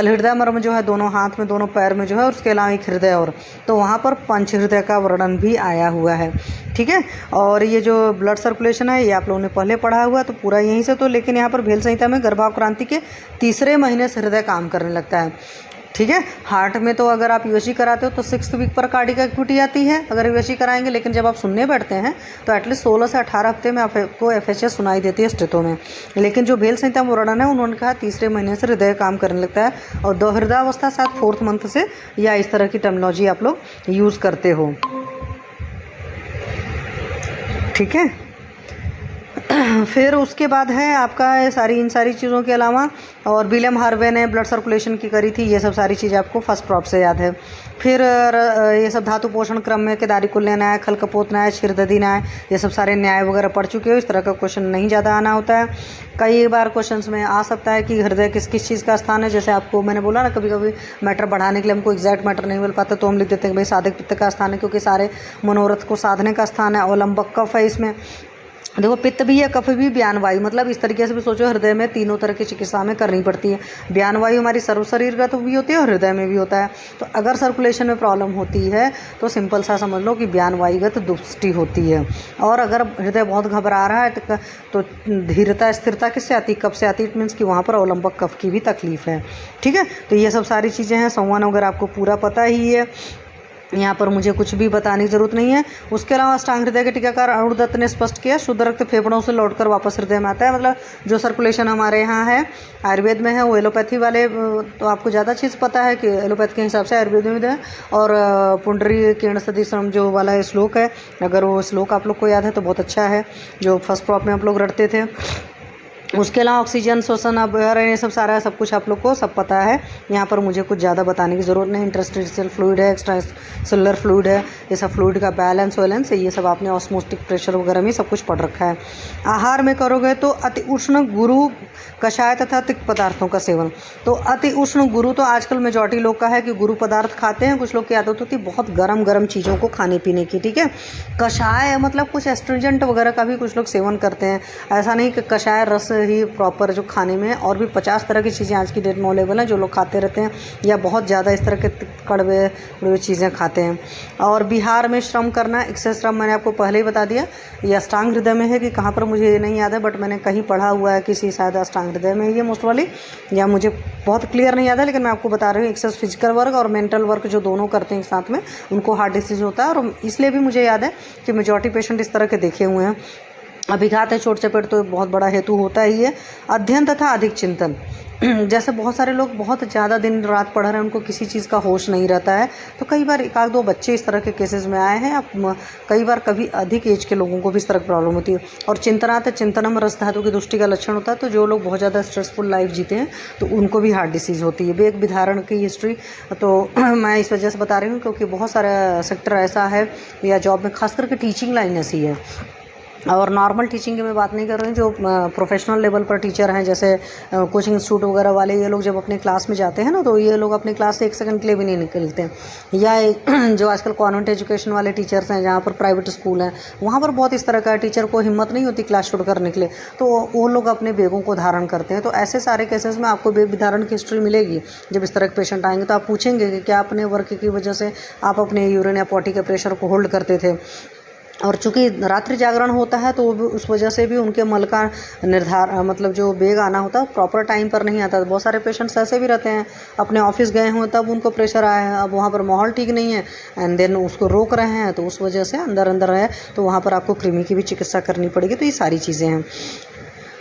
हृदय मर्म जो है दोनों हाथ में, दोनों पैर में जो है, और उसके अलावा एक हृदय, और तो वहाँ पर पंचहृदय का वर्णन भी आया हुआ है। ठीक है, और ये जो ब्लड सर्कुलेशन है ये आप लोगों ने पहले पढ़ा हुआ, तो पूरा यहीं से। तो लेकिन यहाँ पर भेल संहिता में गर्भाक्रांति के 3रे महीने से हृदय काम करने लगता है। ठीक है, हार्ट में तो अगर आप यूएसजी कराते हो तो 6th वीक पर कार्डियक एक्टिविटी आती है अगर यूएसजी कराएंगे, लेकिन जब आप सुनने बैठते हैं तो एटलीस्ट 16 से 18 हफ्ते में आपको एफएचएस सुनाई देती है स्टेटों में। लेकिन जो भेल संहिता में वर्णन है, उन्होंने कहा 3रे महीने से हृदय काम करने लगता है, और दोहृदयावस्था शायद 4th मंथ से, या इस तरह की टर्मिनोलॉजी आप लोग यूज़ करते हो। ठीक है, फिर उसके बाद है आपका इन सारी चीज़ों के अलावा, और विलियम हार्वे ने ब्लड सर्कुलेशन की करी थी, ये सब सारी चीज़ आपको फर्स्ट प्रॉप से याद है। फिर ये सब धातु पोषण क्रम में केदारीकुल्य न्याय, खलकपोत न्याय, क्षीरदधि न्याय, ये सब सारे न्याय वगैरह पढ़ चुके हो। इस तरह का क्वेश्चन नहीं ज़्यादा आना होता है। कई बार क्वेश्चंस में आ सकता है कि हृदय किस किस चीज़ का स्थान है। जैसे आपको मैंने बोला ना, कभी कभी मैटर बढ़ाने के लिए हमको एग्जैक्ट मैटर नहीं मिल पाता, तो हम लिख देते हैं कि भाई साधक पित्त का स्थान है, क्योंकि सारे मनोरथ को साधने का स्थान है। अवलंबक कफ है इसमें, देखो पित्त भी है, कफ भी, बयान वायु, मतलब इस तरीके से भी सोचो, हृदय में तीनों तरह की चिकित्सा में करनी पड़ती है। बयान वायु हमारी सर्व शरीर का तो भी होती है और हृदय में भी होता है। तो अगर सर्कुलेशन में प्रॉब्लम होती है तो सिंपल सा समझ लो कि बयान वायुगत दुष्टि होती है। और अगर हृदय बहुत घबरा रहा है तो धीरता स्थिरता किससे आती, कब से आती, इट मीन्स कि वहाँ पर अवलंबक कफ की भी तकलीफ है। ठीक है, तो ये सब सारी चीज़ें हैं। संवहन वगैरह आपको पूरा पता ही है, यहाँ पर मुझे कुछ भी बताने की जरूरत नहीं है। उसके अलावा अष्टांग हृदय के टीकाकार अरुण दत्त ने स्पष्ट किया, शुद्ध रक्त फेफड़ों से लौटकर वापस हृदय में आता है। मतलब जो सर्कुलेशन हमारे यहाँ है आयुर्वेद में है, वो एलोपैथी वाले तो आपको ज़्यादा चीज़ पता है कि एलोपैथ के हिसाब से आयुर्वेद में है। और पुंडरी किरण सदृशम जो वाला श्लोक है, अगर वो श्लोक आप लोग को याद है तो बहुत अच्छा है, जो फर्स्ट प्रॉप में आप लोग रटते थे। उसके अलावा ऑक्सीजन शोषण अब ये सब सारा सब कुछ आप लोग को सब पता है। यहाँ पर मुझे कुछ ज़्यादा बताने की ज़रूरत नहीं। इंटरस्टिशियल फ्लूइड है, एक्स्ट्रा सेलुलर फ्लूइड है, ये सब फ्लूइड का बैलेंस वैलेंस है, ये सब आपने ऑस्मोस्टिक प्रेशर वगैरह में सब कुछ पढ़ रखा है। आहार में करोगे तो अति उष्ण गुरु कषाय तथा तिक्त पदार्थों का सेवन। तो अति उष्ण गुरु तो आजकल मेजॉरिटी लोग का है कि गुरु पदार्थ खाते हैं। कुछ लोग की आदत होती है बहुत गरम गरम चीज़ों को खाने पीने की, ठीक है। कषाय मतलब कुछ एस्ट्रिजेंट वगैरह का भी कुछ लोग सेवन करते हैं। ऐसा नहीं कि कषाय रस ही प्रॉपर जो खाने में, और भी 50 तरह की चीज़ें आज की डेट में अवेलेबल हैं जो लोग खाते रहते हैं, या बहुत ज़्यादा इस तरह के कड़वे चीज़ें खाते हैं। और बिहार में श्रम करना, एक्सेस श्रम मैंने आपको पहले ही बता दिया। ये अष्टांग हृदय में है कि कहाँ पर मुझे ये नहीं याद है, बट मैंने कहीं पढ़ा हुआ है किसी शायद अष्टांग हृदय में ये मोस्ट वाली, या मुझे बहुत क्लियर नहीं याद है, लेकिन मैं आपको बता रही हूँ। एक्सेस फिजिकल वर्क और मेंटल वर्क जो दोनों करते हैं साथ में, उनको हार्ट डिसीज होता है। और इसलिए भी मुझे याद है कि मेजॉरिटी पेशेंट इस तरह के देखे हुए हैं। अभिघात है, चोट चपेट तो बहुत बड़ा हेतु होता ही है। अध्ययन तथा अधिक चिंतन, जैसे बहुत सारे लोग बहुत ज़्यादा दिन रात पढ़ रहे हैं, उनको किसी चीज़ का होश नहीं रहता है, तो कई बार एक आध दो बच्चे इस तरह के केसेस में आए हैं। अब कई बार कभी अधिक एज के लोगों को भी इस तरह की प्रॉब्लम होती है। और चिंतनात है, चिंतनम रस धातु की दृष्टि का लक्षण होता है। तो जो लोग बहुत ज़्यादा स्ट्रेसफुल लाइफ जीते हैं तो उनको भी हार्ट डिसीज़ होती है। वेग विधारण की हिस्ट्री तो मैं इस वजह से बता रही हूँ क्योंकि बहुत सारा सेक्टर ऐसा है या जॉब में, खास करके टीचिंग लाइन ऐसी है। और नॉर्मल टीचिंग की मैं बात नहीं कर रही हूँ, जो प्रोफेशनल लेवल पर टीचर हैं, जैसे कोचिंग इंस्टीट्यूट वगैरह वाले, ये लोग जब अपने क्लास में जाते हैं ना, तो ये लोग अपनी क्लास से 1 सेकंड के लिए भी नहीं निकलते हैं। या जो आजकल कॉन्वेंट एजुकेशन वाले टीचर्स हैं, जहाँ पर प्राइवेट स्कूल हैं, वहाँ पर बहुत इस तरह का टीचर को हिम्मत नहीं होती क्लास छोड़ कर निकले, तो वो लोग अपने बैगों को धारण करते हैं। तो ऐसे सारे केसेस में आपको बैग धारण की हिस्ट्री मिलेगी। जब इस तरह के पेशेंट आएंगे तो आप पूछेंगे कि क्या अपने वर्क की वजह से आप अपने यूरिन या पॉटी के प्रेशर को होल्ड करते थे। और चूँकि रात्रि जागरण होता है तो उस वजह से भी उनके मल का निर्धारण, मतलब जो बेग आना होता है प्रॉपर टाइम पर नहीं आता। बहुत सारे पेशेंट्स ऐसे भी रहते हैं, अपने ऑफिस गए हों तब उनको प्रेशर आया है, अब वहाँ पर माहौल ठीक नहीं है एंड देन उसको रोक रहे हैं, तो उस वजह से अंदर है, तो वहाँ पर आपको कृमि की भी चिकित्सा करनी पड़ेगी। तो ये सारी चीज़ें हैं।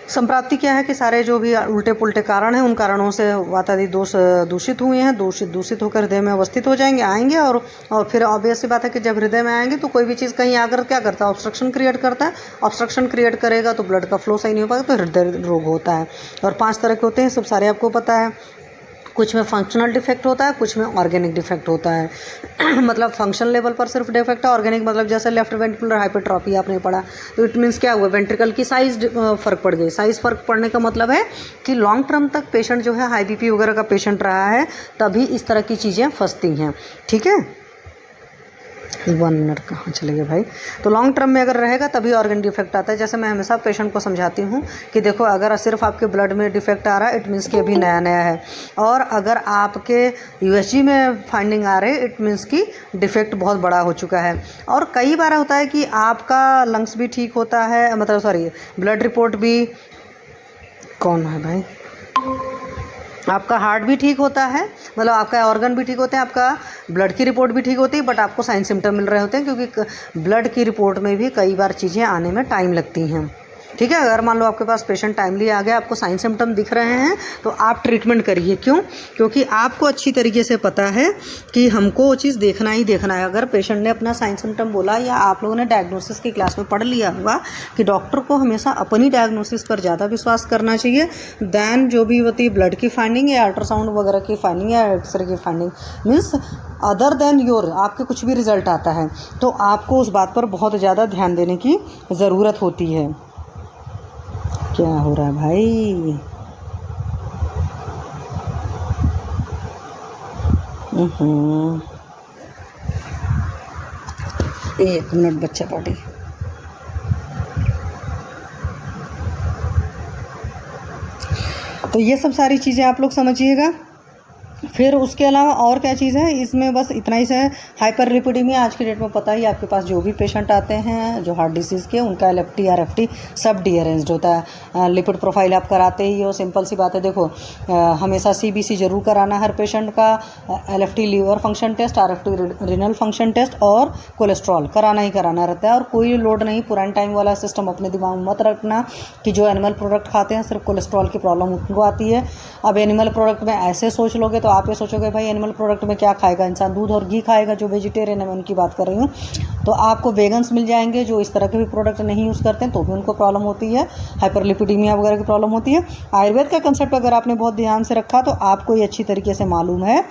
संप्राप्ति क्या है कि सारे जो भी उल्टे पुल्टे कारण हैं, उन कारणों से वातादि दोष दूषित हुए हैं, दूषित होकर हृदय में अवस्थित हो जाएंगे, आएंगे। और फिर ऑब्वियस सी बात है कि जब हृदय में आएंगे तो कोई भी चीज़ कहीं आकर क्या करता है, ऑब्स्ट्रक्शन क्रिएट करता है। ऑब्स्ट्रक्शन क्रिएट करेगा तो ब्लड का फ्लो सही नहीं हो पाएगा, तो हृदय रोग होता है। और 5 तरह के होते हैं, सब सारे आपको पता है। कुछ में फंक्शनल डिफेक्ट होता है, कुछ में ऑर्गेनिक डिफेक्ट होता है। मतलब फंक्शनल लेवल पर सिर्फ डिफेक्ट है, ऑर्गेनिक मतलब जैसे लेफ्ट वेंट्रिकुलर हाइपरट्रॉफी आपने पढ़ा, तो इट मीन्स क्या हुआ, वेंट्रिकल की साइज फ़र्क पड़ गई। साइज़ फ़र्क पड़ने का मतलब है कि लॉन्ग टर्म तक पेशेंट जो है हाई बीपी वगैरह का पेशेंट रहा है, तभी इस तरह की चीज़ें फंसती हैं, ठीक है। 1 मिनट कहाँ चले गए भाई। तो लॉन्ग टर्म में अगर रहेगा तभी ऑर्गन डिफेक्ट आता है। जैसे मैं हमेशा पेशेंट को समझाती हूँ कि देखो, अगर सिर्फ आपके ब्लड में डिफेक्ट आ रहा है, इट मीन्स कि अभी नया है। और अगर आपके यूएसजी में फाइंडिंग आ रही है, इट मीन्स कि डिफेक्ट बहुत बड़ा हो चुका है। और कई बार होता है कि आपका लंग्स भी ठीक होता है, मतलब सॉरी, ब्लड रिपोर्ट भी, कौन है भाई, आपका हार्ट भी ठीक होता है, मतलब आपका ऑर्गन भी ठीक होते हैं, आपका ब्लड की रिपोर्ट भी ठीक होती है, बट आपको साइन सिम्टम मिल रहे होते हैं, क्योंकि ब्लड की रिपोर्ट में भी कई बार चीज़ें आने में टाइम लगती हैं, ठीक है। अगर मान लो आपके पास पेशेंट टाइमली आ गया, आपको साइन सिम्टम दिख रहे हैं, तो आप ट्रीटमेंट करिए। क्यों? क्योंकि आपको अच्छी तरीके से पता है कि हमको वो चीज़ देखना ही देखना है। अगर पेशेंट ने अपना साइन सिम्टम बोला, या आप लोगों ने डायग्नोसिस की क्लास में पढ़ लिया होगा कि डॉक्टर को हमेशा अपनी डायग्नोसिस पर ज़्यादा विश्वास करना चाहिए दैन जो भी होती है ब्लड की फाइंडिंग या अल्ट्रासाउंड वगैरह की फाइंडिंग या एक्सरे की finding, means other than your आपके कुछ भी रिजल्ट आता है, तो आपको उस बात पर बहुत ज़्यादा ध्यान देने की ज़रूरत होती है। क्या हो रहा है भाई? 1 मिनट बच्चा पार्टी। तो ये सब सारी चीज़ें आप लोग समझिएगा। फिर उसके अलावा और क्या चीज़ है इसमें, बस इतना ही है। हाइपर लिपिडीमिया आज की डेट में पता ही, आपके पास जो भी पेशेंट आते हैं जो हार्ट डिसीज़ के, उनका LFT RFT सब डीअरेंज्ड होता है। लिपिड प्रोफाइल आप कराते ही हो, सिंपल सी बात है। देखो, हमेशा CBC जरूर कराना हर पेशेंट का, LFT liver function test, RFT renal function test, और कोलेस्ट्रॉल कराना ही कराना रहता है। और कोई लोड नहीं, पुराने टाइम वाला सिस्टम अपने दिमाग में मत रखना कि जो एनिमल प्रोडक्ट खाते हैं सिर्फ कोलेस्ट्रॉल की प्रॉब्लम उनको आती है। अब एनिमल प्रोडक्ट में ऐसे सोच लोगे तो आप आप ये सोचोगे भाई एनिमल प्रोडक्ट में क्या खाएगा इंसान, दूध और घी खाएगा, जो वेजिटेरियन है मैं उनकी बात कर रही हूँ। तो आपको वेगन्स मिल जाएंगे जो इस तरह के भी प्रोडक्ट नहीं यूज़ करते हैं, तो भी उनको प्रॉब्लम होती है, हाइपरलिपिडीमिया वगैरह की प्रॉब्लम होती है। आयुर्वेद का कंसेप्ट अगर आपने बहुत ध्यान से रखा तो आपको ये अच्छी तरीके से मालूम है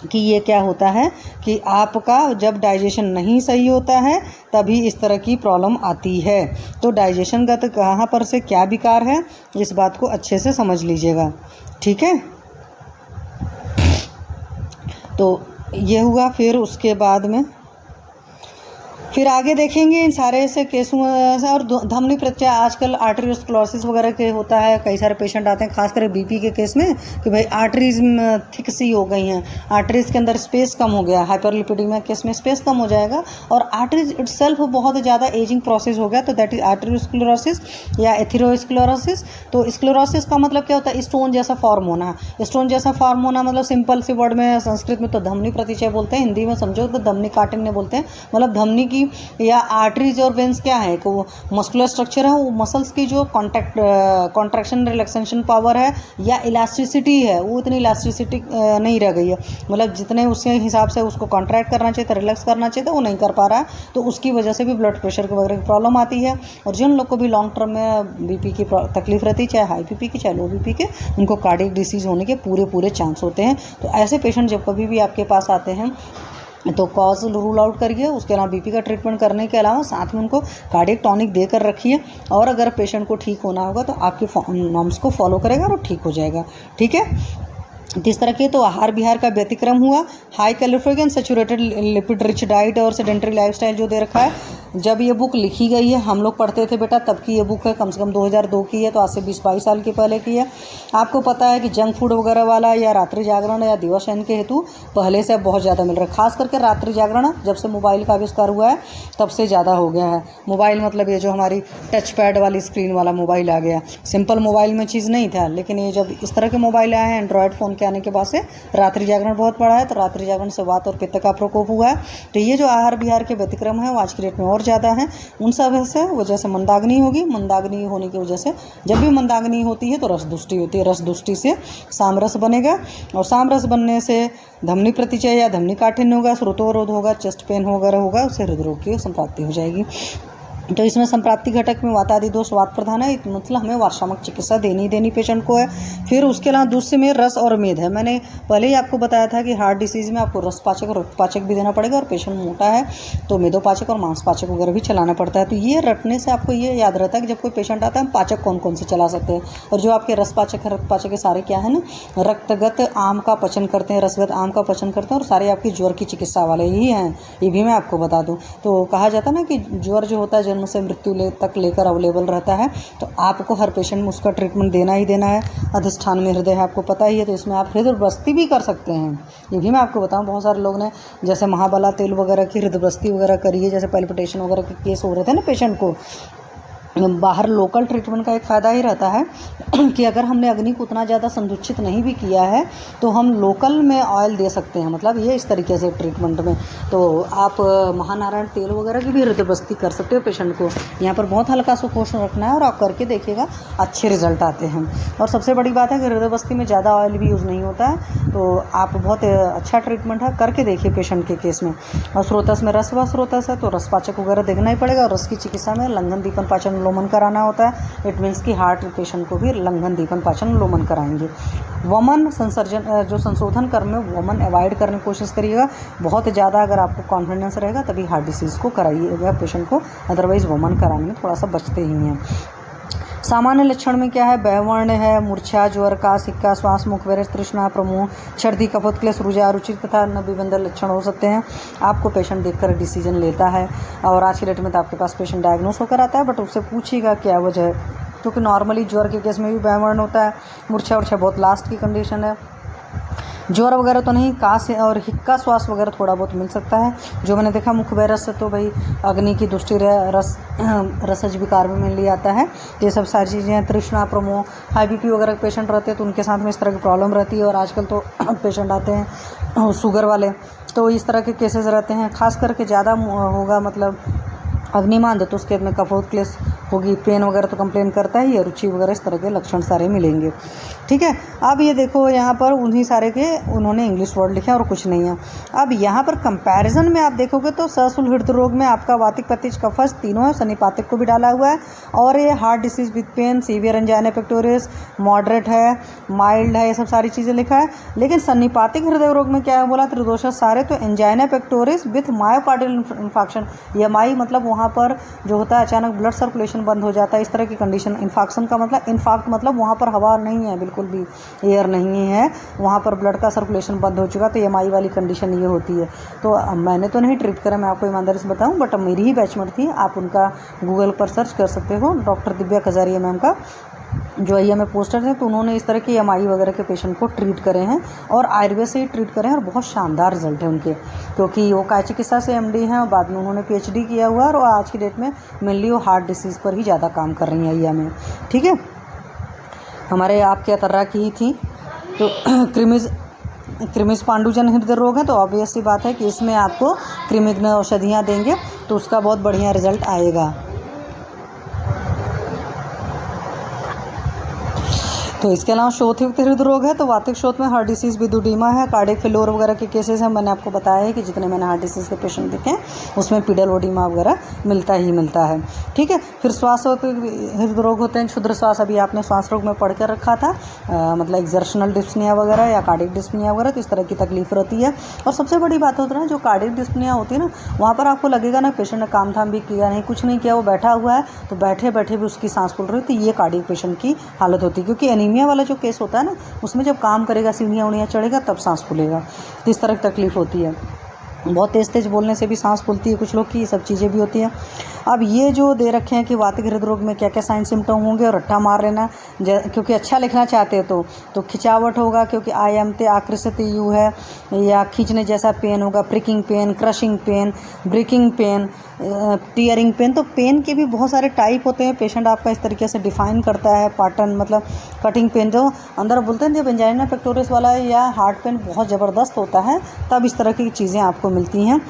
कि ये क्या होता है कि आपका जब डाइजेशन नहीं सही होता है तभी इस तरह की प्रॉब्लम आती है। तो डाइजेशनगत कहाँ पर से क्या विकार है, इस बात को अच्छे से समझ लीजिएगा, ठीक है। तो ये हुआ, फिर उसके बाद में फिर आगे देखेंगे इन सारे से केसों से। और धमनी प्रत्याय आजकल आर्टरियोस्क्लेरोसिस वगैरह के होता है, कई सारे पेशेंट आते हैं खासकर बीपी के केस में कि भाई आर्टरीज थिक सी हो गई हैं, आर्टरीज के अंदर स्पेस कम हो गया, हाइपरलिपिडीमिया केस में स्पेस कम हो जाएगा और आर्टरीज इटसेल्फ बहुत ज़्यादा एजिंग प्रोसेस हो गया, तो दैट इज आर्टरियोस्क्लेरोसिस या एथेरोस्क्लेरोसिस। तो स्क्लेरोसिस का मतलब क्या होता है, स्टोन जैसा फॉर्म होना। स्टोन जैसा फॉर्म होना मतलब सिंपल सी वर्ड में संस्कृत में तो धमनी प्रतिचय बोलते हैं, हिंदी में समझो तो धमनी काठिन्य बोलते हैं। मतलब धमनी की या आर्टरीज और वेंस क्या है कि वो मस्कुलर स्ट्रक्चर है, वो मसल्स की जो कॉन्ट्रैक्शन रिलैक्सेशन पावर है या इलास्टिसिटी है, वो इतनी इलास्टिसिटी नहीं रह गई है। मतलब जितने उसके हिसाब से उसको कॉन्ट्रैक्ट करना चाहिए था, रिलैक्स करना चाहिए था, वो नहीं कर पा रहा है, तो उसकी वजह से भी ब्लड प्रेशर वगैरह की प्रॉब्लम आती है। और जिन लोग को भी लॉन्ग टर्म में बीपी की तकलीफ रहती है, चाहे हाई बीपी की चाहे लो बीपी के, उनको कार्डियक डिसीज़ होने के पूरे चांस होते हैं। तो ऐसे पेशेंट जब कभी भी आपके पास आते हैं तो कॉज रूल आउट करिए, उसके अलावा बीपी का ट्रीटमेंट करने के अलावा साथ में उनको कार्डियक टॉनिक देकर रखिए। और अगर पेशेंट को ठीक होना होगा तो आपके नॉर्म्स को फॉलो करेगा और ठीक हो जाएगा, ठीक है। इस तरह के तो आहार विहार का व्यतिक्रम हुआ, high calorific and saturated lipid rich diet और सेडेंटरी लाइफस्टाइल जो दे रखा है। जब ये बुक लिखी गई है, हम लोग पढ़ते थे बेटा, तब की ये बुक है, कम से कम 2002 की है, तो आज से 20-22 साल की पहले की है। आपको पता है कि जंक फूड वगैरह वाला या रात्रि जागरण या दिवाशयन के हेतु पहले से अब बहुत ज़्यादा मिल रहा है। खास करके रात्रि जागरण जब से मोबाइल का आविष्कार हुआ है तब से ज़्यादा हो गया है। मोबाइल मतलब ये जो हमारी टच पैड वाली स्क्रीन वाला मोबाइल आ गया, सिंपल मोबाइल में चीज़ नहीं था, लेकिन ये जब इस तरह के मोबाइल आए हैं, एंड्रॉयड फ़ोन के आने के बाद से रात्रि जागरण बहुत बढ़ा है। तो रात्रि जागरण से वात और पित्त का प्रकोप हुआ है। तो ये जो आहार विहार के व्यतिक्रम है वो आज की डेट में और ज़्यादा है। उन सब से वजह से मंदाग्नि होगी। मंदाग्नि होने की वजह से जब भी मंदाग्नि होती है तो रसदुष्टि होती है, रसदुष्टि से सामरस बनेगा और सामरस बनने से धमनी प्रतिचय या धमनी काठिन्य होगा, श्रोतोरोध होगा, चेस्ट पेन वगैरह होगा, उससे हृदरोग की संप्राप्ति हो जाएगी। तो इसमें संप्राप्ति घटक में वातादि दोष वात प्रधान है, मतलब हमें वार्षामक चिकित्सा देनी पेशेंट को है। फिर उसके अलावा दूसरे में रस और मेद है। मैंने पहले ही आपको बताया था कि हार्ट डिसीज़ में आपको रसपाचक और रक्तपाचक भी देना पड़ेगा और पेशेंट मोटा है तो मेदोपाचक और मांसपाचक वगैरह भी चलाना पड़ता है। तो ये रटने से आपको ये याद रहता है कि जब कोई पेशेंट आता है हम पाचक कौन कौन से चला सकते हैं। और जो आपके रसपाचक है, रक्तपाचक के सारे क्या है ना, रक्तगत आम का पचन करते हैं, रसगत आम का पचन करते हैं और सारे आपकी ज्वर की चिकित्सा वाले ही हैं। ये भी मैं आपको बता दूँ। तो कहा जाता है ना कि ज्वर जो होता है जन्म से मृत्यु तक लेकर अवेलेबल रहता है, तो आपको हर पेशेंट में उसका ट्रीटमेंट देना ही देना है। अधिष्ठान में हृदय है, आपको पता ही है, तो इसमें आप हृदयवृष्टि भी कर सकते हैं। ये भी मैं आपको बताऊं, बहुत सारे लोग ने जैसे महाबला तेल वगैरह की हृदयवृष्टि वगैरह करी है, जैसे पैल्पिटेशन वगैरह के केस हो रहे थे ना पेशेंट को। बाहर लोकल ट्रीटमेंट का एक फ़ायदा ही रहता है कि अगर हमने अग्नि को उतना ज़्यादा संदूषित नहीं भी किया है तो हम लोकल में ऑयल दे सकते हैं। मतलब ये इस तरीके से ट्रीटमेंट में तो आप महानारायण तेल वगैरह की भी हृदयवृष्टि कर सकते हो पेशेंट को। यहाँ पर बहुत हल्का सुपोषण रखना है और आप करके देखिएगा, अच्छे रिजल्ट आते हैं। और सबसे बड़ी बात है कि हृदयवृष्टि में ज़्यादा ऑयल भी यूज़ नहीं होता है, तो आप बहुत अच्छा ट्रीटमेंट है, करके देखिए पेशेंट के केस में। और स्रोतस में रस व स्रोतस है तो रसपाचक वगैरह देखना ही पड़ेगा। और रस की चिकित्सा में लंघन दीपन पाचन लोमन कराना होता है। इट मीन्स कि हार्ट पेशेंट को भी लंघन दीपन पाचन लोमन कराएंगे। वमन संसर्जन जो संशोधन कर्म में वमन अवॉइड करने की कोशिश करिएगा। बहुत ज़्यादा अगर आपको कॉन्फिडेंस रहेगा तभी हार्ट डिसीज़ को कराइएगा पेशेंट को, अदरवाइज़ वमन कराने में थोड़ा सा बचते ही हैं। सामान्य लक्षण में क्या है, बैवर्ण है, मूर्छा, ज्वर का सिक्का, श्वास मुखबेर, तृष्णा, प्रमोह, सर्दी, कफोत्कलेश, रुझा, रुचिर तथा नभिबंधन लक्षण हो सकते हैं। आपको पेशेंट देखकर डिसीजन लेता है। और आज की डेट में तो आपके पास पेशेंट डायग्नोस होकर आता है, बट उससे पूछिएगा क्या वजह है, क्योंकि नॉर्मली ज्वर के केस में भी बैवर्ण होता है। मूर्छा बहुत लास्ट की कंडीशन है। ज्वर वगैरह तो नहीं, कास और हिक्का श्वास वगैरह थोड़ा बहुत मिल सकता है। जो मैंने देखा मुखबेरस से तो भाई अग्नि की दृष्टि रसज विकार में मेनली आता है। ये सब सारी चीज़ें हैं। तृष्णा, प्रमोह, हाई बीपी वगैरह के पेशेंट रहते हैं तो उनके साथ में इस तरह की प्रॉब्लम रहती है। और आजकल तो पेशेंट आते हैं शुगर वाले, तो इस तरह के केसेस रहते हैं। खास करके ज़्यादा होगा मतलब अग्निमांद तो उसके में कफोत्कलेश होगी, पेन वगैरह तो कंप्लेन करता ही है, रुचि वगैरह इस तरह के लक्षण सारे मिलेंगे। ठीक है, अब ये देखो यहाँ पर उन्हीं सारे के उन्होंने इंग्लिश वर्ड लिखे और कुछ नहीं है। अब यहाँ पर कंपैरिजन में आप देखोगे तो सशुल हृदय रोग में आपका वातिक, पित्त, कफज तीनों है, सन्निपातिक को भी डाला हुआ है, और ये heart disease with pain, severe angina pectoris, moderate है, माइल्ड है, ये सब सारी चीज़ें लिखा है। लेकिन सन्निपातिक हृदय रोग में क्या है बोला, त्रिदोषस सारे, तो angina pectoris with myocardial infarction, MI मतलब वहाँ पर जो होता है अचानक ब्लड सर्कुलेशन बंद हो जाता है, इस तरह की कंडीशन। इन्फाक्शन का मतलब, इन्फाक्ट मतलब वहाँ पर हवा नहीं है, बिल्कुल भी एयर नहीं है, वहाँ पर ब्लड का सर्कुलेशन बंद हो चुका, तो एमआई वाली कंडीशन ये होती है। तो मैंने तो नहीं ट्रीट करा, मैं आपको ईमानदारी से बताऊँ, बट मेरी ही बैचमेट थी, आप उनका गूगल पर सर्च कर सकते हो, डॉक्टर दिव्या कजारिया मैम का जो आई में पोस्टर थे, तो उन्होंने इस तरह के एमआई वगैरह के पेशेंट को ट्रीट करे हैं और आयुर्वेद से ही ट्रीट करे हैं, और बहुत शानदार रिजल्ट है उनके, क्योंकि वो काय चिकित्सा से एमडी हैं और बाद में उन्होंने पीएचडी किया हुआ है, और आज की डेट में मेनली वो हार्ट डिसीज़ पर ही ज़्यादा काम कर रही हैं आई में। ठीक है, हमारे आपके अतर्रा की ही थी, तो क्रिमिज पांडुजन हृदय रोग है, तो ऑब्वियस सी बात है कि इसमें आपको क्रिमिग्न औषधियाँ देंगे तो उसका बहुत बढ़िया रिजल्ट आएगा। तो इसके अलावा शोथयुक्त हृदय रोग है, तो वातिक शोथ में हार्ट डिसीज़ विदुडीमा है, कार्डियक फेल्योर वगैरह के केसेस हैं। मैंने आपको बताया है कि जितने मैंने हार्ट डिसीज़ के पेशेंट देखे हैं उसमें पीडल ओडीमा वगैरह मिलता ही मिलता है। ठीक है, फिर श्वास हृदय रोग होते हैं, क्षुद्र श्वास, अभी आपने श्वास रोग में पढ़ कर रखा था, मतलब एक्सर्शनल डिस्पनिया वगैरह या कार्डिक डिस्पनिया वगैरह, तो इस तरह की तकलीफ रहती है। और सबसे बड़ी बात होती है ना, जो कार्डिक डिस्पनिया होती है ना, वहाँ पर आपको लगेगा ना पेशेंट ने काम धाम भी किया नहीं, कुछ नहीं किया, वो बैठा हुआ है, तो बैठे बैठे भी उसकी सांस फूल रही होती है, ये कार्डिक पेशेंट की हालत होती है। क्योंकि एनीमिया वाला जो केस होता है ना, उसमें जब काम करेगा, सीढ़ियाँ उड़ियाँ चढ़ेगा, तब सांस फूलेगा, तो इस तरह की तकलीफ होती है। बहुत तेज़ तेज़ बोलने से भी सांस फूलती है कुछ लोग की, ये सब चीज़ें भी होती हैं। अब ये जो दे रखे हैं कि वातिक हृदय रोग में क्या क्या साइन सिम्टम होंगे, और रट्टा मार लेना, क्योंकि अच्छा लिखना चाहते हो तो खिंचावट होगा, क्योंकि आयमते आकृष्ट यू है, या खींचने जैसा पेन होगा, pricking pain, crushing pain, breaking pain, tearing pain. तो पेन के भी बहुत सारे टाइप होते हैं, पेशेंट आपका इस तरीके से डिफाइन करता है पैटर्न, मतलब कटिंग पेन जो अंदर बोलते हैं, जब एंजाइना पेक्टोरिस वाला या हार्ट पेन बहुत ज़बरदस्त होता है, तब इस तरह की चीज़ें आपको मिलती हैं।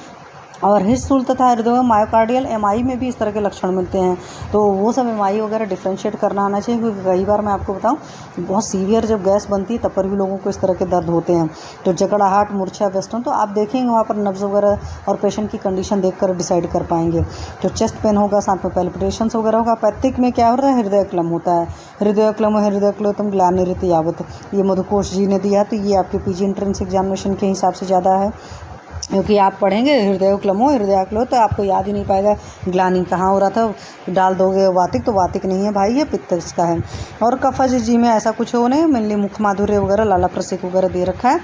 और हृदय तथा हृदय मायोकार्डियल एमआई में भी इस तरह के लक्षण मिलते हैं, तो वो सब एमआई वगैरह डिफ्रेंशिएट करना आना चाहिए, क्योंकि कई बार मैं आपको बताऊं, बहुत सीवियर जब गैस बनती है तब पर भी लोगों को इस तरह के दर्द होते हैं। तो जकड़ाहट, मूर्छा, वेस्टर्न, तो आप देखेंगे वहाँ पर नब्ज वगैरह और पेशेंट की कंडीशन देखकर डिसाइड कर पाएंगे। तो चेस्ट पेन होगा, साथ में पैल्पिटेशंस वगैरह होगा। पैथिक में क्या होता है, हृदय क्लम होता है, हृदय क्लम तुम ग्लानिरित यावत, ये मधुकोश जी ने दिया, तो ये आपके पीजी एंट्रेंस एग्जामिनेशन के हिसाब से ज़्यादा है, क्योंकि आप पढ़ेंगे हृदय क्लो तो आपको याद ही नहीं पाएगा ग्लानी कहाँ हो रहा था, डाल दोगे वातिक, तो वातिक नहीं है भाई, ये पित्त का है। और कफज जी में ऐसा कुछ हो नहीं, मेनली मुख माधुर्य वगैरह, लाला प्रसिक वगैरह दे रखा है।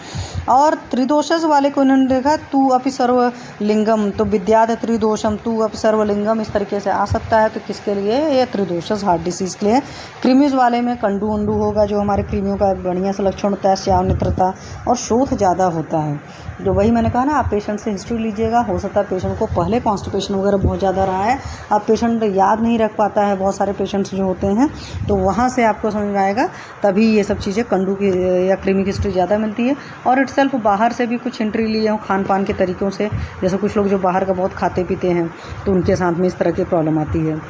और त्रिदोषस वाले को इन्होंने देखा, तू अपि सर्वलिंगम, तो विद्याद त्रिदोषम, तू अपि सर्वलिंगम, इस तरीके से आ सकता है। तो किसके लिए, ये त्रिदोषस हार्ट डिसीज़ के लिए। क्रीमीज वाले में कंडू उंडू होगा, जो हमारे क्रीमियों का बढ़िया सा लक्षण होता है, श्याव नेत्रता और शोथ ज़्यादा होता है। जो वही मैंने कहा ना, आप पेशेंट से हिस्ट्री लीजिएगा, हो सकता है पेशेंट को पहले कॉन्स्टिपेशन वगैरह बहुत ज़्यादा रहा है, अब पेशेंट याद नहीं रख पाता है, बहुत सारे पेशेंट्स जो होते हैं, तो वहाँ से आपको समझ में आएगा, तभी ये सब चीज़ें कंडू की या क्रीमी की हिस्ट्री ज़्यादा मिलती है। और इटसेल्फ बाहर से भी कुछ हिस्ट्री लिए हो खान पान के तरीक़ों से, जैसे कुछ लोग जो बाहर का बहुत खाते पीते हैं, तो उनके साथ में इस तरह की प्रॉब्लम आती है।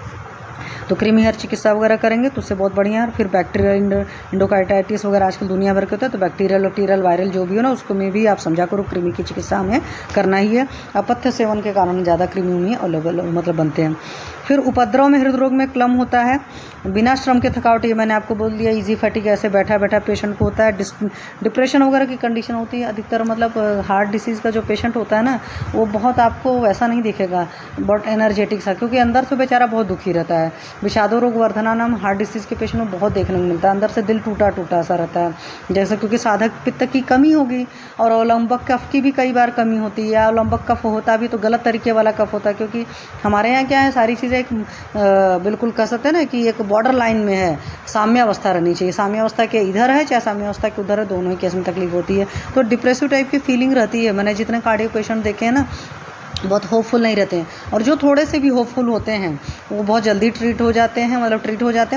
तो कृमि हेयर चिकित्सा वगैरह करेंगे तो उससे बहुत बढ़िया है। फिर बैक्टीरियल इंडोकार्टाइटिस वगैरह आजकल दुनिया भर के होता है, तो बैक्टीरियल बैक्टीरियल वायरल जो भी हो ना, उसको में भी आप समझा करो, कृमि की चिकित्सा हमें करना ही है। अपथ्य सेवन के कारण ज़्यादा कृमि उन्हीं अलग मतलब बनते हैं। फिर उपद्रव में हृदय रोग में क्लम होता है, बिना श्रम के थकावट, ये मैंने आपको बोल दिया। इजी फैटिक, ऐसे बैठा बैठा पेशेंट को होता है। डिप्रेशन वगैरह की कंडीशन होती है अधिकतर, मतलब हार्ट डिसीज़ का जो पेशेंट होता है ना, वो बहुत आपको वैसा नहीं दिखेगा, बहुत एनर्जेटिक सा, क्योंकि अंदर से बेचारा बहुत दुखी रहता है। विषादो रोग वर्धना नाम हार्ट डिसीज़ के पेशेंट में बहुत देखने को मिलता है, अंदर से दिल टूटा टूटा सा रहता है, जैसे क्योंकि साधक पित्त की कमी होगी और अवलंबक कफ की भी कई बार कमी होती है, या अवलंबक कफ होता भी तो गलत तरीके वाला कफ होता है। क्योंकि हमारे यहाँ क्या है, सारी चीज़ें एक बिल्कुल कह सकते हैं ना कि एक बॉर्डर लाइन में है, साम्यावस्था रहनी चाहिए। साम्यावस्था के इधर है चाहे साम्यावस्था के उधर है, दोनों ही केस में तकलीफ होती है। तो डिप्रेसिव टाइप की फीलिंग रहती है। मैंने जितने कार्डियो पेशेंट देखे हैं ना, बहुत होपफुल नहीं रहते हैं, और जो थोड़े से भी होपफुल होते हैं वो बहुत जल्दी ट्रीट हो जाते हैं,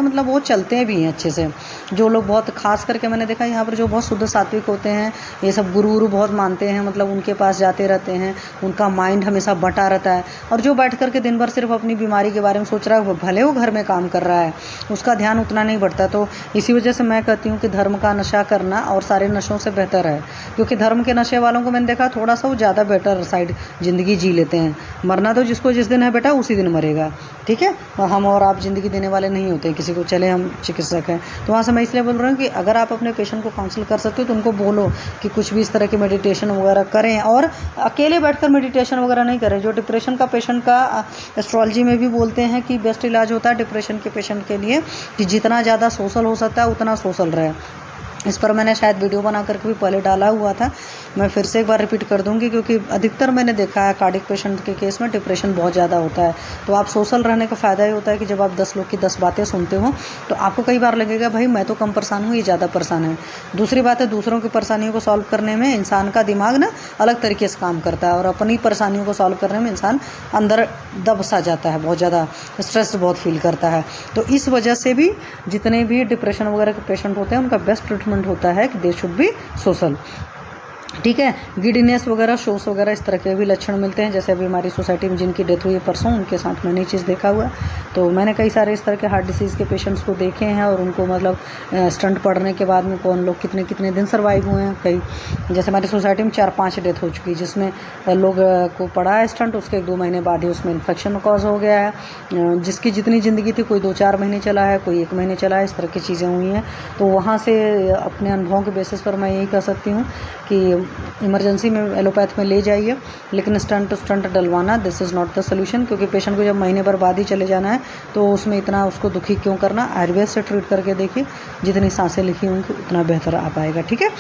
मतलब वो चलते भी हैं अच्छे से। जो लोग बहुत खास करके मैंने देखा यहाँ पर जो बहुत शुद्ध सात्विक होते हैं, ये सब गुरु बहुत मानते हैं, मतलब उनके पास जाते रहते हैं, उनका माइंड हमेशा बटा रहता है, और जो बैठ करके दिन भर सिर्फ अपनी बीमारी के बारे में सोच रहा है, भले वो घर में काम कर रहा है, उसका ध्यान उतना नहीं बढ़ता। तो इसी वजह से मैं कहती हूँ कि धर्म का नशा करना और सारे नशों से बेहतर है, क्योंकि धर्म के नशे वालों को मैंने देखा थोड़ा सा वो ज़्यादा बेटर साइड ज़िंदगी जी लेते हैं। मरना तो जिसको जिस दिन है बेटा उसी दिन मरेगा, ठीक है। हम और आप ज़िंदगी देने वाले नहीं होते किसी को, चले हम चिकित्सक हैं। तो वहाँ से मैं इसलिए बोल रहा हूँ कि अगर आप अपने पेशेंट को काउंसिल कर सकते हो तो उनको बोलो कि कुछ भी इस तरह की मेडिटेशन वगैरह करें, और अकेले बैठकर मेडिटेशन वगैरह नहीं करें। जो डिप्रेशन का पेशेंट का एस्ट्रोलॉजी में भी बोलते हैं कि बेस्ट इलाज होता है डिप्रेशन के पेशेंट के लिए कि जितना ज़्यादा सोशल हो सकता है उतना सोशल रहे। इस पर मैंने शायद वीडियो बना करके भी पहले डाला हुआ था, मैं फिर से एक बार रिपीट कर दूंगी, क्योंकि अधिकतर मैंने देखा है कार्डिक पेशेंट के केस में डिप्रेशन बहुत ज़्यादा होता है। तो आप सोशल रहने का फ़ायदा ये होता है कि जब आप 10 लोग की 10 बातें सुनते हो तो आपको कई बार लगेगा भाई मैं तो कम परेशान हूँ, ये ज़्यादा परेशान है। दूसरी बात है, दूसरों की परेशानियों को सॉल्व करने में इंसान का दिमाग ना अलग तरीके से काम करता है, और अपनी परेशानियों को सॉल्व करने में इंसान अंदर दब सा जाता है, बहुत ज़्यादा स्ट्रेस बहुत फील करता है। तो इस वजह से भी जितने भी डिप्रेशन वगैरह के पेशेंट होते हैं उनका बेस्ट ट्रीटमेंट होता है कि दे शुड बी सोशल, ठीक है। गिडीनेस वगैरह, शोस वगैरह, इस तरह के भी लक्षण मिलते हैं। जैसे अभी हमारी सोसाइटी में जिनकी डेथ हुई है परसों, उनके साथ मैंने ये चीज़ देखा हुआ। तो मैंने कई सारे इस तरह के हार्ट डिसीज़ के पेशेंट्स को देखे हैं, और उनको मतलब स्टंट पड़ने के बाद में कौन लोग कितने कितने दिन सर्वाइव हुए हैं। कई जैसे हमारी सोसाइटी में 4-5 डेथ हो चुकी है, जिसमें लोग को पड़ा है स्टंट, उसके 1-2 महीने बाद ही उसमें इन्फेक्शन कॉज हो गया है। जिसकी जितनी ज़िंदगी थी, कोई 2-4 महीने चला है, कोई 1 महीने चला है, इस तरह की चीज़ें हुई हैं। तो वहाँ से अपने अनुभवों के बेसिस पर मैं यही कह सकती हूँ कि इमरजेंसी में एलोपैथ में ले जाइए, लेकिन स्टंट डलवाना this is not the solution, क्योंकि पेशेंट को जब महीने भर बाद ही चले जाना है तो उसमें इतना उसको दुखी क्यों करना। आयुर्वेद से ट्रीट करके देखिए, जितनी सांसें लिखी होंगी उतना बेहतर आ पाएगा, ठीक है।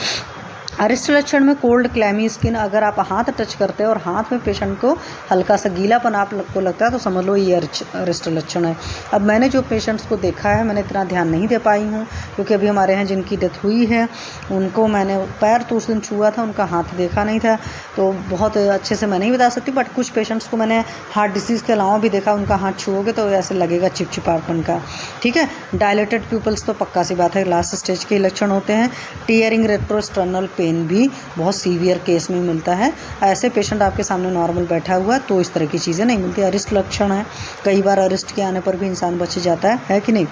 अरिष्ट लक्षण में कोल्ड क्लैमी स्किन, अगर आप हाथ टच करते हैं और हाथ में पेशेंट को हल्का सा गीलापन आपको लगता है तो समझ लो ये अरिष्ट लक्षण है। अब मैंने जो पेशेंट्स को देखा है, मैंने इतना ध्यान नहीं दे पाई हूँ, क्योंकि अभी हमारे यहाँ जिनकी डेथ हुई है उनको मैंने पैर तो उस दिन छुआ था, उनका हाथ देखा नहीं था, तो बहुत अच्छे से मैं नहीं बता सकती। बट कुछ पेशेंट्स को मैंने हार्ट डिसीज़ के अलावा भी देखा, उनका हाथ छुओगे तो ऐसे लगेगा चिपचिपापन का, ठीक है। डायलेटेड प्यूपल्स तो पक्का सी बात है लास्ट स्टेज के लक्षण होते हैं। टीयरिंग रेट्रोस्टर्नल पेन भी बहुत सीवियर केस में मिलता है। ऐसे पेशेंट आपके सामने नॉर्मल बैठा हुआ तो इस तरह की चीज़ें नहीं मिलती। अरिष्ट लक्षण है, कई बार अरिष्ट के आने पर भी इंसान बच जाता है कि नहीं।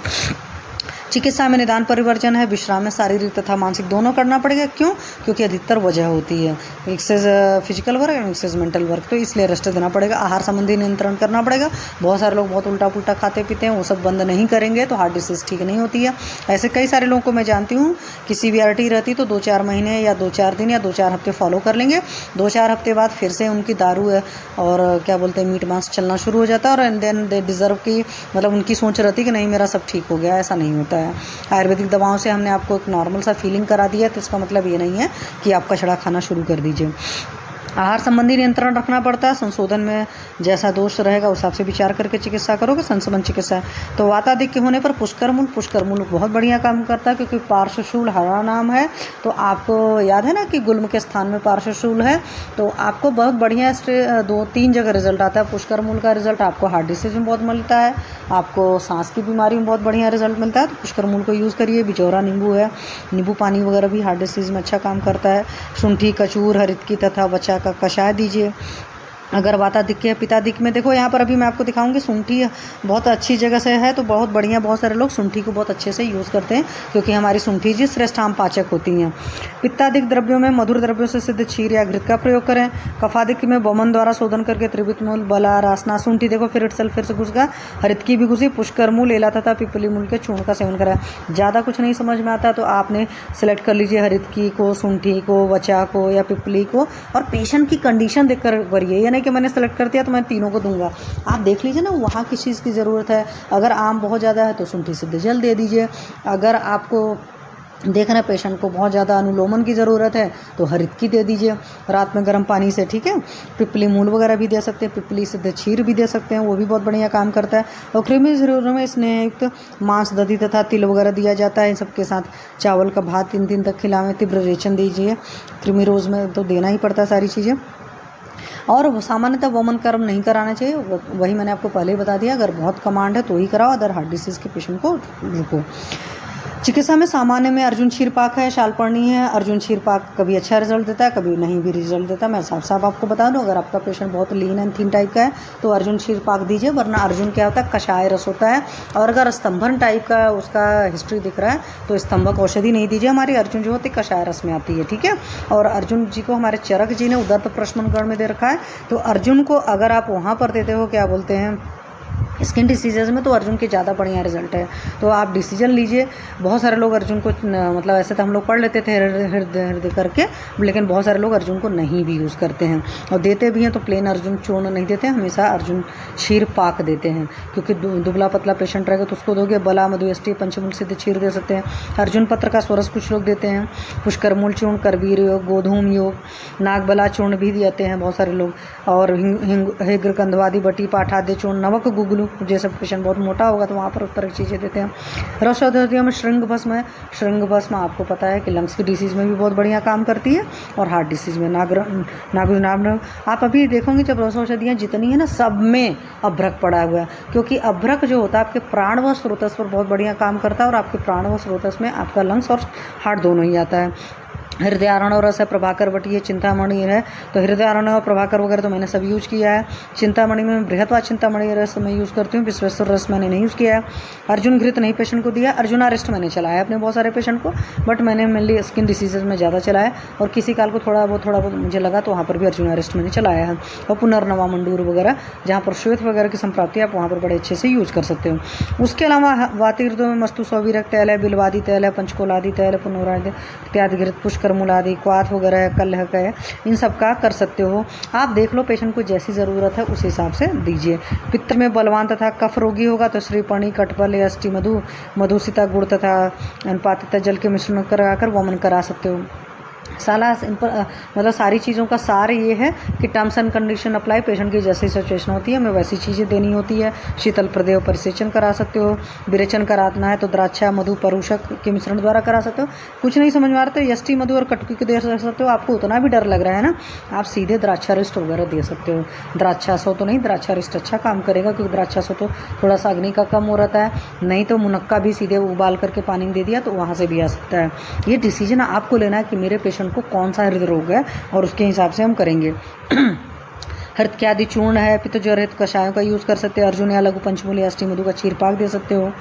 चिकित्सा में निदान परिवर्जन है, विश्राम में शारीरिक तथा मानसिक दोनों करना पड़ेगा। क्यों? क्योंकि अधिकतर वजह होती है excess physical work and excess mental work, तो इसलिए रेस्ट देना पड़ेगा। आहार संबंधी नियंत्रण करना पड़ेगा। बहुत सारे लोग बहुत उल्टा पुल्टा खाते पीते हैं, वो सब बंद नहीं करेंगे तो हार्ट डिसीज़ ठीक नहीं होती है। ऐसे कई सारे लोगों को मैं जानती हूँ कि सीवियरिटी रहती तो 2-4 महीने या 2-4 दिन या 2-4 हफ्ते फॉलो कर लेंगे, 2-4 हफ्ते बाद फिर से उनकी दारू है और क्या बोलते हैं मीट मांस चलना शुरू हो जाता है, और एंड देन दे डिज़र्व की मतलब उनकी सोच रहती है कि नहीं मेरा सब ठीक हो गया। ऐसा नहीं होता है। आयुर्वेदिक दवाओं से हमने आपको एक नॉर्मल सा फीलिंग करा दिया, तो इसका मतलब ये नहीं है कि आप कचड़ा खाना शुरू कर दीजिए। आहार संबंधी नियंत्रण रखना पड़ता है। संशोधन में जैसा दोष रहेगा उस हिसाब से विचार करके चिकित्सा करोगे। संसमन चिकित्सा तो वाताधिक्य होने पर पुष्करमूल बहुत बढ़िया काम करता है, क्योंकि पार्श्वशूल हरा नाम है। तो आपको याद है ना कि गुल्म के स्थान में पार्श्वशूल है, तो आपको बहुत बढ़िया 2-3 जगह रिजल्ट आता है। पुष्करमूल का रिजल्ट आपको हार्ट डिसीज में बहुत मिलता है, आपको सांस की बीमारी में बहुत बढ़िया रिजल्ट मिलता है। तो पुष्करमूल को यूज़ करिए। बिचौरा नींबू है, नींबू पानी वगैरह भी हार्ट डिसीज में अच्छा काम करता है। शुंठी, कचूर, हरितकी तथा वचा का कषाय दीजिए। अगर वाताधिक्य है, पित्ताधिक्य में देखो यहाँ पर अभी मैं आपको दिखाऊंगी शुंठी बहुत अच्छी जगह से है, तो बहुत बढ़िया। बहुत सारे लोग शुंठी को बहुत अच्छे से यूज़ करते हैं, क्योंकि हमारी शुंठी जी श्रेष्ठ आम पाचक होती हैं। पित्ताधिक द्रव्यों में मधुर द्रव्यों से सिद्ध क्षीर या घृत का प्रयोग करें। कफाधिक्य में बमन द्वारा शोधन करके त्रिवित मूल, बला, रासना, शुंठी देखो फिर से घुस गया, हरितकी भी घुसी, पुष्कर मूल, एला तथा पिपली मूल के चूर्ण का सेवन करें। ज़्यादा कुछ नहीं समझ में आता तो आपने सेलेक्ट कर लीजिए हरितकी को, शुंठी को, वचा को या पिपली को, और पेशेंट की कंडीशन देखकर करिए। यानी कि मैंने सेलेक्ट कर दिया तो मैं तीनों को दूंगा। आप देख लीजिए ना वहाँ किस चीज़ की ज़रूरत है। अगर आम बहुत ज़्यादा है तो शुंठी सिद्ध जल दे दीजिए। अगर आपको देखना पेशेंट को बहुत ज़्यादा अनुलोमन की ज़रूरत है तो हरितकी दे दीजिए रात में गर्म पानी से, ठीक है। पिपली मूल वगैरह भी दे सकते हैं, पिपली सिद्ध क्षीर भी दे सकते हैं, वो भी बहुत बढ़िया काम करता है। और कृमि शरीरों में स्नेहयुक्त मांस, दधी तथा तिल वगैरह दिया जाता है। इन सबके साथ चावल का भात 3 दिन तक खिलावें। तीव्र रेचन दीजिए, कृमि रोज़ में तो देना ही पड़ता है सारी चीज़ें। और सामान्यतः वमन कर्म नहीं कराना चाहिए, वही मैंने आपको पहले ही बता दिया। अगर बहुत कमांड है तो ही कराओ, अदर हार्ट डिसीज़ के पेशेंट को रुको। चिकित्सा में सामान्य में अर्जुन क्षीरपाक है, शालपर्णी है। अर्जुन क्षीरपाक कभी अच्छा रिजल्ट देता है, कभी नहीं भी रिजल्ट देता। मैं साफ साफ आपको बता दूं, अगर आपका पेशेंट बहुत लीन एंड थीन टाइप का है तो अर्जुन क्षीरपाक दीजिए, वरना अर्जुन क्या होता है, कषाय रस होता है। और अगर स्तंभन टाइप का उसका हिस्ट्री दिख रहा है तो स्तंभक औषधि नहीं दीजिए। हमारी अर्जुन जो होती है कषाय रस में आती है, ठीक है। और अर्जुन जी को हमारे चरक जी ने उदर्त प्रशमन गण में दे रखा है, तो अर्जुन को अगर आप वहाँ पर देते हो, क्या बोलते हैं, स्किन डिसीजेज़ में, तो अर्जुन के ज़्यादा बढ़िया रिजल्ट है। तो आप डिसीजन लीजिए। बहुत सारे लोग अर्जुन को मतलब ऐसे तो हम लोग पढ़ लेते थे हृदय करके, लेकिन बहुत सारे लोग अर्जुन को नहीं भी यूज़ करते हैं, और देते भी हैं तो प्लेन अर्जुन चूर्ण नहीं देते हैं, हमेशा अर्जुन क्षीर पाक देते हैं। क्योंकि दुबला पतला पेशेंट रहेगा तो उसको दोगे बला मधु यष्टि पंचमूल सिद्ध क्षीर दे सकते हैं। अर्जुन पत्र का स्वरस कुछ लोग देते हैं, पुष्करमूल चूर्ण, करवीर योग, गोधूम योग, नागबला चूर्ण भी देते हैं बहुत सारे लोग, और हिग्र कंधवादी बटी पाठाद्य चूर्ण, नवक गुगलू, जैसे पेशेंट बहुत मोटा होगा तो वहाँ पर उस तरह की चीज़ें देते हैं। रस औषधियों में श्रृंग भस्म है। श्रृंग भस्म आपको पता है कि लंग्स की डिसीज़ में भी बहुत बढ़िया काम करती है, और हार्ट डिसीज़ में नाग आप अभी देखोगे जब रस औषधियाँ जितनी है ना, सब में अभ्रक पड़ा हुआ है, क्योंकि अभ्रक जो होता है आपके प्राण व स्रोतस पर बहुत बढ़िया काम करता है, और आपके प्राण व स्रोतस में आपका लंग्स और हार्ट दोनों ही आता है। हृदयारण रस है, प्रभाकर वटी है, चिंतामणि है, तो हृदयारण और प्रभाकर वगैरह तो मैंने सब यूज किया है। चिंतामणि में बृहत्वा चिंतामणि रस मैं यूज़ करती हूँ, विश्वेश्वर रस मैंने नहीं यूज़ किया है। अर्जुन घृत नहीं पेशेंट को दिया। अर्जुनारिष्ट मैंने चलाया अपने बहुत सारे पेशेंट को, बट मैंने मेनली स्किन डिसीजेज में ज़्यादा चलाया, और किसी काल को थोड़ा बहुत मुझे लगा तो वहाँ पर भी अर्जुनारिष्ट मैंने चलाया है। और पुनर्नवा मंडूर वगैरह, जहाँ पर श्वेत वगैरह की संप्राप्ति आप वहाँ पर बड़े अच्छे से यूज कर सकते हो। उसके अलावा वातिर्दों में मस्तु सौवीरक तैल है, बिलवादी तैल है, पंचकोलादी तैल है, पुनरादि इत्यादि घृत, पुष्करमूलादि, क्वाथ वगैरह, कलह का है, इन सब का कर सकते हो। आप देख लो पेशेंट को जैसी ज़रूरत है उस हिसाब से दीजिए। पित्त में बलवान तथा कफ रोगी होगा तो श्रीपणी, कटपल, यष्टि मधु, मधुसिता गुड़ तथा अनुपात तथा जल के मिश्रण कराकर वमन करा सकते हो। इन पर मतलब सारी चीज़ों का सार ये है कि terms and condition apply, patient की जैसी सिचुएशन होती है हमें वैसी चीज़ें देनी होती है। शीतल प्रदेव परिसेचन करा सकते हो, विरेचन कराना है तो द्राक्षा मधु परुषक के मिश्रण द्वारा करा सकते हो। कुछ नहीं समझ में आ रहा तो यष्टि मधु और कटकी को दे सकते हो। आपको उतना भी डर लग रहा है ना, आप सीधे द्राक्षारिष्ट वगैरह दे सकते हो। द्राक्षासो तो नहीं, द्राक्षारिष्ट अच्छा काम करेगा, क्योंकि द्राक्षासो तो थोड़ा सा अग्नि का कम हो रहता है। नहीं तो मुनक्का भी सीधे उबाल करके पानी में दे दिया तो वहाँ से भी आ सकता है। ये डिसीजन आपको लेना है कि मेरे पेशेंट को कौन सा हृदय रोग है, और उसके हिसाब से हम करेंगे। हृदयादि चूर्ण है, पित्तज्वर है तो कषायों का यूज़ कर सकते हो। अर्जुन या लघु पंचमूल या अष्टि मधु का क्षीरपाक दे सकते हो।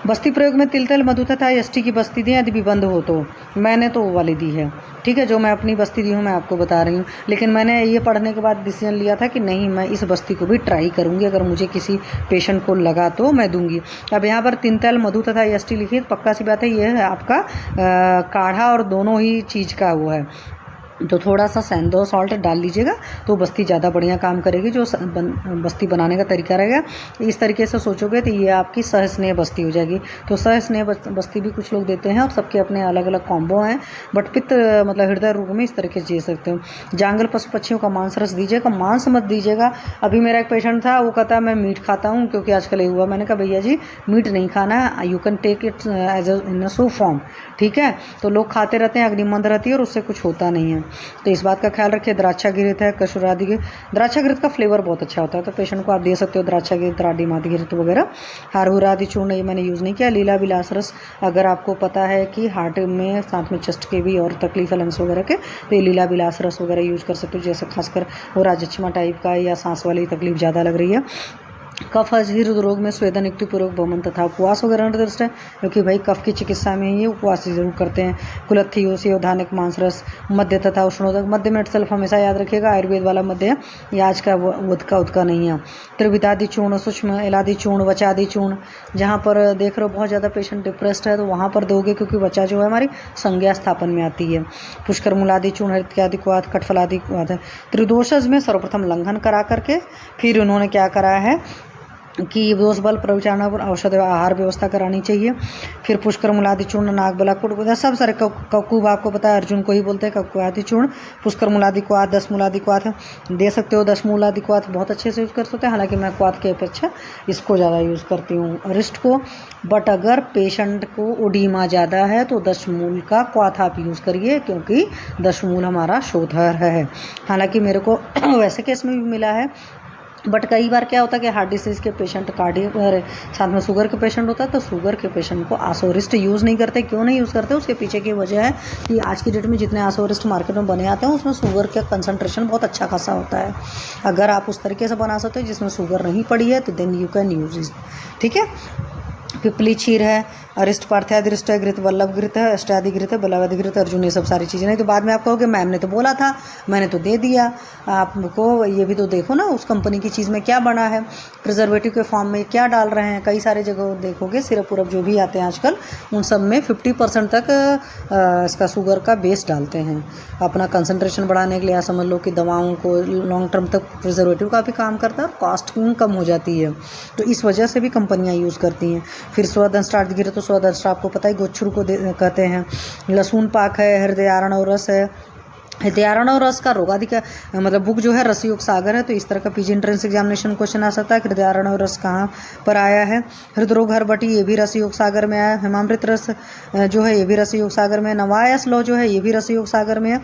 बस्ती प्रयोग में तिल मधु तथा यष्टि की बस्ती दें यदि विबंध हो तो। मैंने तो वो वाली दी है, ठीक है, जो मैं अपनी बस्ती दी हूँ मैं आपको बता रही हूँ। लेकिन मैंने ये पढ़ने के बाद डिसीजन लिया था कि नहीं, मैं इस बस्ती को भी ट्राई करूँगी, अगर मुझे किसी पेशेंट को लगा तो मैं दूंगी। अब यहाँ पर तिल मधु तथा यष्टि लिखी, पक्का सी बात है ये है आपका काढ़ा, और दोनों ही चीज़ का वो है, तो थोड़ा सा सैंडो सॉल्ट डाल लीजिएगा तो बस्ती ज़्यादा बढ़िया काम करेगी। जो बस्ती बनाने का तरीका रहेगा इस तरीके से सोचोगे तो ये आपकी सहस्नेह बस्ती हो जाएगी। तो सहस्नेह बस्ती भी कुछ लोग देते हैं, और सबके अपने अलग अलग कॉम्बो हैं, बट पित्त मतलब हृदय रोग में इस तरीके से दे सकते हो। जांगल पशु पक्षियों का मांस रस दीजिएगा, मांस मत दीजिएगा। अभी मेरा एक पेशेंट था, वो कहता है मैं मीट खाता हूँ, क्योंकि आजकल ये हुआ। मैंने कहा भैया जी मीट नहीं खाना है, you can take it as in soup form, ठीक है। तो लोग खाते रहते हैं, अग्निमंद रहती है और उससे कुछ होता नहीं है, तो इस बात का ख्याल रखिए। द्राक्षा घृत है, कसूरादि घृत, द्राक्षा घृत का फ्लेवर बहुत अच्छा होता है, तो पेशेंट को आप दे सकते हो द्राक्षा घृत, राडीमादि घृत वगैरह। हारहुरादि चूर्ण ये मैंने यूज़ नहीं किया। लीला विलास रस, अगर आपको पता है कि हार्ट में साथ में चेस्ट के भी और तकलीफ है लंग्स वगैरह के, तो ये लीला विलास रस वगैरह यूज़ कर सकते हो, जैसे खासकर वो राजच्छमा टाइप का या सांस वाली तकलीफ ज़्यादा लग रही है। कफ हृदय रोग में स्वेदन युक्तिपूर्वक वमन तथा उपवास वगैरह निर्दिष्ट है, क्योंकि भाई कफ की चिकित्सा में ये उपवास जरूर करते हैं। कुलत्थी योधानिक मांस रस, मध्य तथा उष्णोदक, मध्य में सेल्फ हमेशा याद रखिएगा, आयुर्वेद वाला मध्य है, ये आज का उदका नहीं है। त्रिविधादि चूर्ण, सूक्ष्म एलादि चूर्ण, वचादि चूर्ण, जहाँ पर देख रहे हो बहुत ज़्यादा पेशेंट डिप्रेस्ड है तो वहाँ पर दोगे, क्योंकि वचा जो है हमारी संज्ञा स्थापन में आती है। पुष्कर मूलादि चूर्ण, हृत्यादि क्वाथ, कटफलादि क्वाथ है। त्रिदोषज में सर्वप्रथम लंघन करा करके फिर उन्होंने क्या करा है, कि दोष बल प्रविचारण पर औषध आहार व्यवस्था करानी चाहिए। फिर पुष्कर मूलादि चूर्ण, नाग बलाकुट, सब सारे कक्कूब आपको पता है अर्जुन को ही बोलते हैं कक्कूआदि चूर्ण। पुष्कर मूलादि क्वाथ, 10 मूलादि क्वाथ दे सकते हो। 10 मूलादि क्वाथ बहुत अच्छे से यूज़ कर सकते हैं, हालांकि मैं क्वाथ के अपेक्षा इसको ज़्यादा यूज़ करती हूँ रिस्ट को। बट अगर पेशेंट को ओडीमा ज़्यादा है तो 10 मूल का क्वाथ आप यूज़ करिए, क्योंकि 10 मूल हमारा शोधर है। हालांकि मेरे को वैसे केस में भी मिला है, बट कई बार क्या होता है कि हार्ट डिसीज़ के पेशेंट, कार्डियक, साथ में शुगर के पेशेंट होता है, तो शुगर के पेशेंट को आसोरिस्ट यूज़ नहीं करते। क्यों नहीं यूज़ करते? उसके पीछे की वजह है कि आज की डेट में जितने आसोरिस्ट मार्केट में बने आते हैं उसमें शुगर का कंसंट्रेशन बहुत अच्छा खासा होता है। अगर आप उस तरीके से बना सकते हो जिसमें शुगर नहीं पड़ी है तो then you can use it. ठीक है। पिपली क्षीर है, अरिष्ट पार्थ्यादिष्ट है, घृत वल्लभ घृत है, अष्टाधिघृत है, बलावधि घृत, अर्जुन, ये सब सारी चीज़ें। नहीं तो बाद में आप कहोगे मैम ने तो बोला था, मैंने तो दे दिया आपको। ये भी तो देखो ना उस कंपनी की चीज़ में क्या बना है, प्रिजर्वेटिव के फॉर्म में क्या डाल रहे हैं। कई सारे जगह देखोगे सिरप उरप जो भी आते हैं आजकल, उन सब में 50% तक इसका शुगर का बेस डालते हैं अपना कंसंट्रेशन बढ़ाने के लिए। समझ लो कि दवाओं को लॉन्ग टर्म तक प्रिजर्वेटिव का भी काम करता है और कॉस्ट कम हो जाती है, तो इस वजह से भी कंपनियाँ यूज़ करती हैं। फिर स्वदंष्ट्रार्थ, तो स्वदंष्ट्र आपको पता है गोच्छुर को कहते हैं। लहसुन पाक है, हृदयारण और रस है। हृदयारण और रस का रोगादि का मतलब बुक जो है रसयोग सागर है, तो इस तरह का पीजी एंट्रेंस एग्जामिनेशन क्वेश्चन आ सकता है। हृदयारण और रस कहाँ पर आया है? हृदरोग हरबटी, ये भी रसयोग सागर में आया। हेमामृत रस जो है ये भी रसयोग सागर में। नवायस लो जो है ये भी रसयोग सागर में है।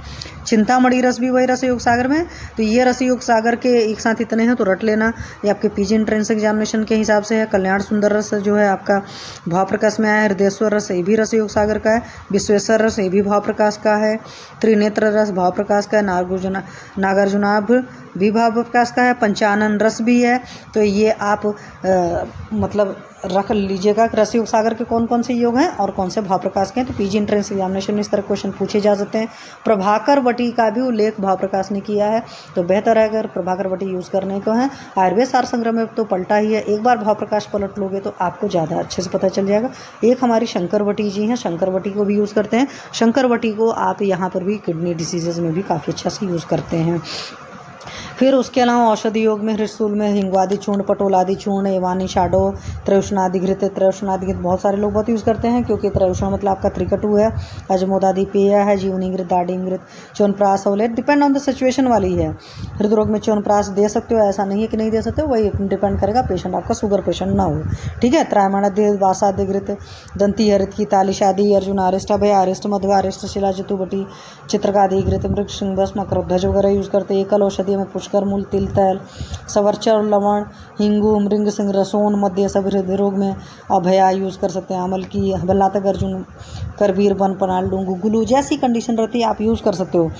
चिंतामणि रस भी वही रसयोग सागर में है। तो ये रसयोग सागर के एक साथ इतने हैं तो रट लेना, ये आपके पीजी एंट्रेंस एग्जामिनेशन के हिसाब से है। कल्याण सुंदर रस जो है आपका भाव प्रकाश में आया है। हृदयेश्वर रस ये भी रसयोग सागर का है। विश्वेश्वर रस ये भी भाव प्रकाश का है। त्रिनेत्र रस भाव प्रकाश का है। नागार्जुनाभ भी भाव प्रकाश का है। पंचानन रस भी है। तो ये आप मतलब रख लीजिएगा रसयोग सागर के कौन कौन से योग हैं और कौन से भाव प्रकाश के हैं। तो पीजी एंट्रेंस एग्जामिनेशन में इस तरह क्वेश्चन पूछे जा सकते हैं। प्रभाकर वटी का भी उल्लेख भाव प्रकाश ने किया है, तो बेहतर है अगर प्रभाकर वटी यूज़ करने को है। आयुर्वेद सार संग्रह में तो पलटा ही है, एक बार भाव प्रकाश पलट लोगे तो आपको ज़्यादा अच्छे से पता चल जाएगा। एक हमारी शंकर वटी जी हैं, शंकर वटी को भी यूज़ करते हैं। शंकर वटी को आप यहाँ पर भी किडनी डिसीजेज़ में भी काफ़ी अच्छा से यूज़ करते हैं। फिर उसके अलावा औषधि योग में हृदसूल में हिंगवादि चूर्ण, पटोलादि चूर्ण, एवानी शाडो, त्रयोष्णाधिघृत। त्रयोष्णाधिघृत बहुत सारे लोग बहुत यूज़ करते हैं, क्योंकि त्रयोष्ण मतलब आपका त्रिकटु है। अजमोदादि पेय है, जीवनीघृत, दाडिमघृत, च्यवनप्राश अवलेट, डिपेंड ऑन द सिचुएशन वाली है। हृदरोग में च्यवनप्राश दे सकते हो, ऐसा नहीं है कि नहीं दे सकते हो, वही डिपेंड करेगा पेशेंट आपका शुगर पेशेंट ना हो। ठीक है। त्रायमाणादि वासादिघृत, दंती हरित की, तालिशादि, अर्जुन आरिष्ट, अभय आरिष्ट, मध्व आरिष्ट, शिला जतुबटी, चित्रकाधिघृत, मृग सिंहभस्म, मकरध्वज वगैरह यूज़ करते हैं। एकल औषधि में पुष्कर मूल, तिल तैल, सवरचर, लवण, हिंगू, मृंग सिंह, रसोन, मध्य सब हृदय रोग में अभया यूज़ कर सकते हैं। अमल की, बल्लातक, अर्जुन, करबीर, वन, पनाल, डूंगू, गुलू, जैसी कंडीशन रहती है आप यूज़ कर सकते हो।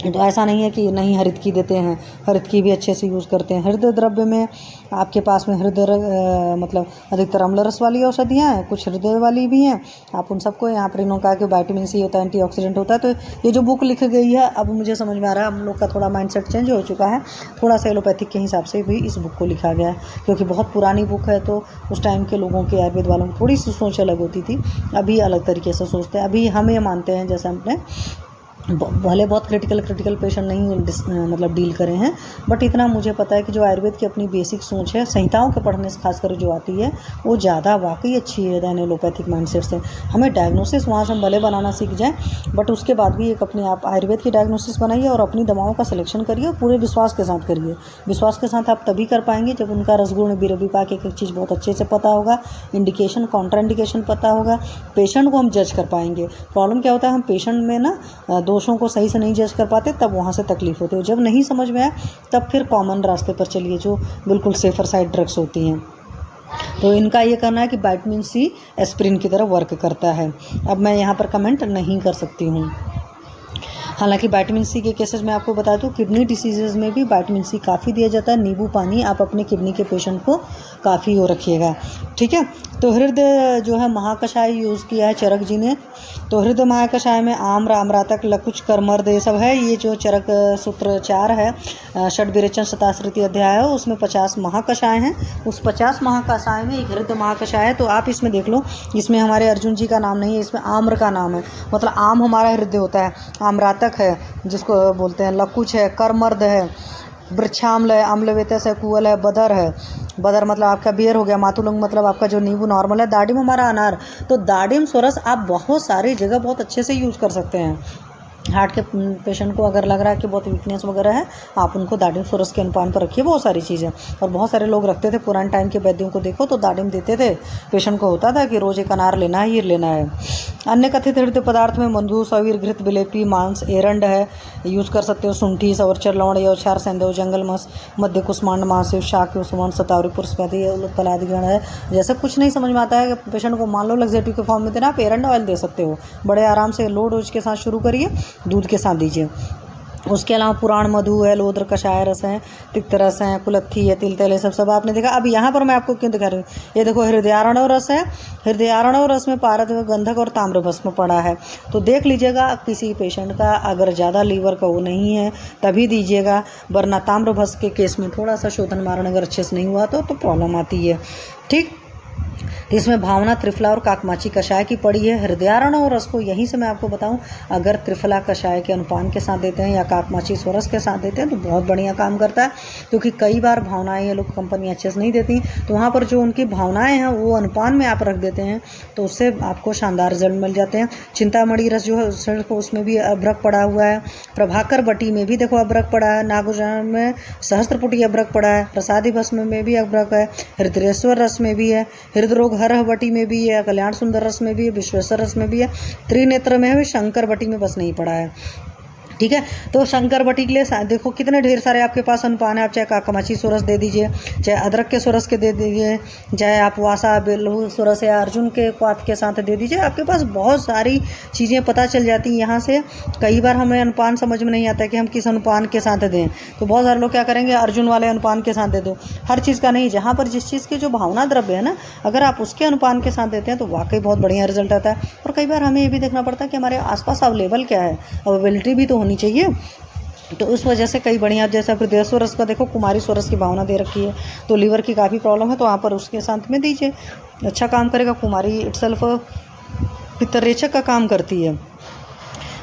तो ऐसा नहीं है कि नहीं हरित की देते हैं, हरित की भी अच्छे से यूज़ करते हैं। हृदय द्रव्य में आपके पास में हृदय मतलब अधिकतर अम्ल रस वाली औषधियाँ हैं, कुछ हृदय वाली भी हैं। आप उन सबको यहाँ पर इन्होंने कहा कि विटामिन सी होता है, एंटीऑक्सीडेंट होता है। तो ये जो बुक लिखी गई है अब मुझे समझ में आ रहा है, हम लोग का थोड़ा माइंडसेट चेंज हो चुका है, थोड़ा सा एलोपैथिक के हिसाब से भी इस बुक को लिखा गया है, क्योंकि बहुत पुरानी बुक है। तो उस टाइम के लोगों की, आयुर्वेद वालों की थोड़ी सी सोच अलग होती थी, अभी अलग तरीके से सोचते हैं। अभी हम ये मानते हैं जैसे हमने भले बहुत क्रिटिकल पेशेंट नहीं मतलब डील करे हैं, बट इतना मुझे पता है कि जो आयुर्वेद की अपनी बेसिक सोच है, संहिताओं के पढ़ने से खासकर जो आती है, वो ज़्यादा वाकई अच्छी है दैन एलोपैथिक माइंडसेट से। हमें डायग्नोसिस वहाँ से हम भले बनाना सीख जाएं, बट उसके बाद भी एक अपने आप आयुर्वेद की डायग्नोसिस बनाइए और अपनी दवाओं का सिलेक्शन करिए और पूरे विश्वास के साथ करिए। विश्वास के साथ आप तभी कर पाएंगे जब उनका रसगुण विपाक एक एक चीज़ बहुत अच्छे से पता होगा, इंडिकेशन कॉन्ट्रा इंडिकेशन पता होगा, पेशेंट को हम जज कर पाएंगे। प्रॉब्लम क्या होता है, हम पेशेंट में ना दोषों को सही से नहीं जज कर पाते, तब वहाँ से तकलीफ होती है। जब नहीं समझ में आए तब फिर कॉमन रास्ते पर चलिए जो बिल्कुल सेफर साइड ड्रग्स होती हैं। तो इनका ये कहना है कि विटामिन सी एस्पिरिन की तरह वर्क करता है। अब मैं यहाँ पर कमेंट नहीं कर सकती हूँ। हालांकि विटामिन सी के केसेस में आपको बता दूं, किडनी डिसीजेज़ में भी विटामिन सी काफ़ी दिया जाता है। नींबू पानी आप अपने किडनी के पेशेंट को काफ़ी हो रखिएगा। ठीक है। तो हृदय जो है महाकषाय यूज़ किया है चरक जी ने। तो हृदय महाकषाय में आम्र, आम्रातक, लकुच, कर्मर्द ये सब है। ये जो चरक सूत्र 4 है, षड्विरेचन शताश्रुति अध्याय है, उसमें 50 महाकषाय हैं। उस 50 महाकषाय में एक हृदय महाकषाय है। तो आप इसमें देख लो, इसमें हमारे अर्जुन जी का नाम नहीं है, इसमें आम्र का नाम है। मतलब आम हमारा हृदय होता है, आम्रातक है जिसको बोलते हैं, लकुच है, कर्मर्द है, वृक्षाम्ल है, अम्लवेतस है, कुवल है, बदर है, बदर मतलब आपका बियर हो गया, मातुलंग मतलब आपका जो नींबू नॉर्मल है, दाडिम हमारा अनार। तो दाडिम सोरस आप बहुत सारी जगह बहुत अच्छे से यूज़ कर सकते हैं। हार्ट के पेशेंट को अगर लग रहा है कि बहुत वीकनेस वगैरह है, आप उनको दाडिम सोरस के अनुपान पर रखिए, बहुत सारी चीज़ें। और बहुत सारे लोग रखते थे पुराने टाइम के वैद्यों को देखो तो दाडिम देते थे, पेशेंट को होता था कि रोज़ एक अनार लेना ही लेना है। अन्य कथित हृदय पदार्थ में मंदू, सवीर, घृत, बिलेपी, मांस, एरंड है, यूज़ कर सकते हो। शुंठी, सवरचर, लवण, यौछार, सेंधव, जंगल मस, मध्य कुष्मांड, महाशिव, शाक, सुमन, सतावरी, पुष्पति, पलादिगण है। जैसे कुछ नहीं समझ में आता है कि पेशेंट को मान लो लग्जेटिव के फॉर्म में देना, आप एरंड ऑयल दे सकते हो। बड़े आराम से लो डोज के साथ शुरू करिए, दूध के साथ दीजिए। उसके अलावा पुराण मधु है, लोद्र कषाय रस है, तिक्त रस है, कुलत्थी है, तिल तेल है, सब आपने देखा। अब यहाँ पर मैं आपको क्यों दिखा रही हूँ, ये देखो हृदयारणव रस है। हृदयारणव रस में पारद, गंधक और ताम्र भस्म पड़ा है। तो देख लीजिएगा किसी पेशेंट का अगर ज़्यादा लीवर का वो नहीं है तभी दीजिएगा, वरना ताम्र भस्म के केस में थोड़ा सा शोधन मारण अगर अच्छे से नहीं हुआ तो प्रॉब्लम आती है। ठीक, इसमें भावना, त्रिफला और काकमाची कषाय की पड़ी है। हृदयारण और रस को यहीं से मैं आपको बताऊं, अगर त्रिफला कषाय के अनुपान के साथ देते हैं या काकमाची स्वरस के साथ देते हैं तो बहुत बढ़िया काम करता है। क्योंकि कई बार भावनाएं ये लोग कंपनी अच्छे से नहीं देती, तो वहाँ पर जो उनकी भावनाएं हैं वो अनुपान में आप रख देते हैं तो उससे आपको शानदार रिजल्ट मिल जाते हैं। चिंतामणि रस जो है उसमें भी अभ्रक पड़ा हुआ है। प्रभाकर बटी में भी देखो अभ्रक पड़ा है। नागोजान में सहस्त्रपुटी अभ्रक पड़ा है। प्रसादी भस्म में भी अभ्रक है। हृदयेश्वर रस में भी है। हृदरोग हर बटी में भी है। कल्याण सुंदर रस में भी है। विश्वेश्वर रस में भी है। त्रिनेत्र में है। शंकर बटी में बस नहीं पड़ा है। ठीक है, तो शंकर बटी के लिए देखो कितने ढेर सारे आपके पास अनुपान है। आप चाहे काकमाची सोरस दे दीजिए, चाहे अदरक के सोरस के दे दीजिए, चाहे आप वासा बेलू सोरस या अर्जुन के क्वाथ के साथ दे दीजिए। आपके पास बहुत सारी चीज़ें पता चल जाती हैं यहाँ से। कई बार हमें अनुपान समझ में नहीं आता कि हम किस अनुपान के साथ दें, तो बहुत सारे लोग क्या करेंगे, अर्जुन वाले अनुपान के साथ दे दो। हर चीज़ का नहीं, जहाँ पर जिस चीज़ की जो भावना द्रव्य है ना, अगर आप उसके अनुपान के साथ देते हैं तो वाकई बहुत बढ़िया रिजल्ट आता है। और कई बार हमें ये भी देखना पड़ता है कि हमारे आसपास अवेलेबल क्या है, अवेलेबिलिटी भी तो होनी चाहिए। तो उस वजह से कई बढ़िया, जैसे हृदयेश्वर रस का देखो कुमारी सोरस की भावना दे रखी है, तो लीवर की काफ़ी प्रॉब्लम है तो वहाँ पर उसके साथ में दीजिए, अच्छा काम करेगा। कुमारी इटसेल्फ पित्तरेचक का काम करती है।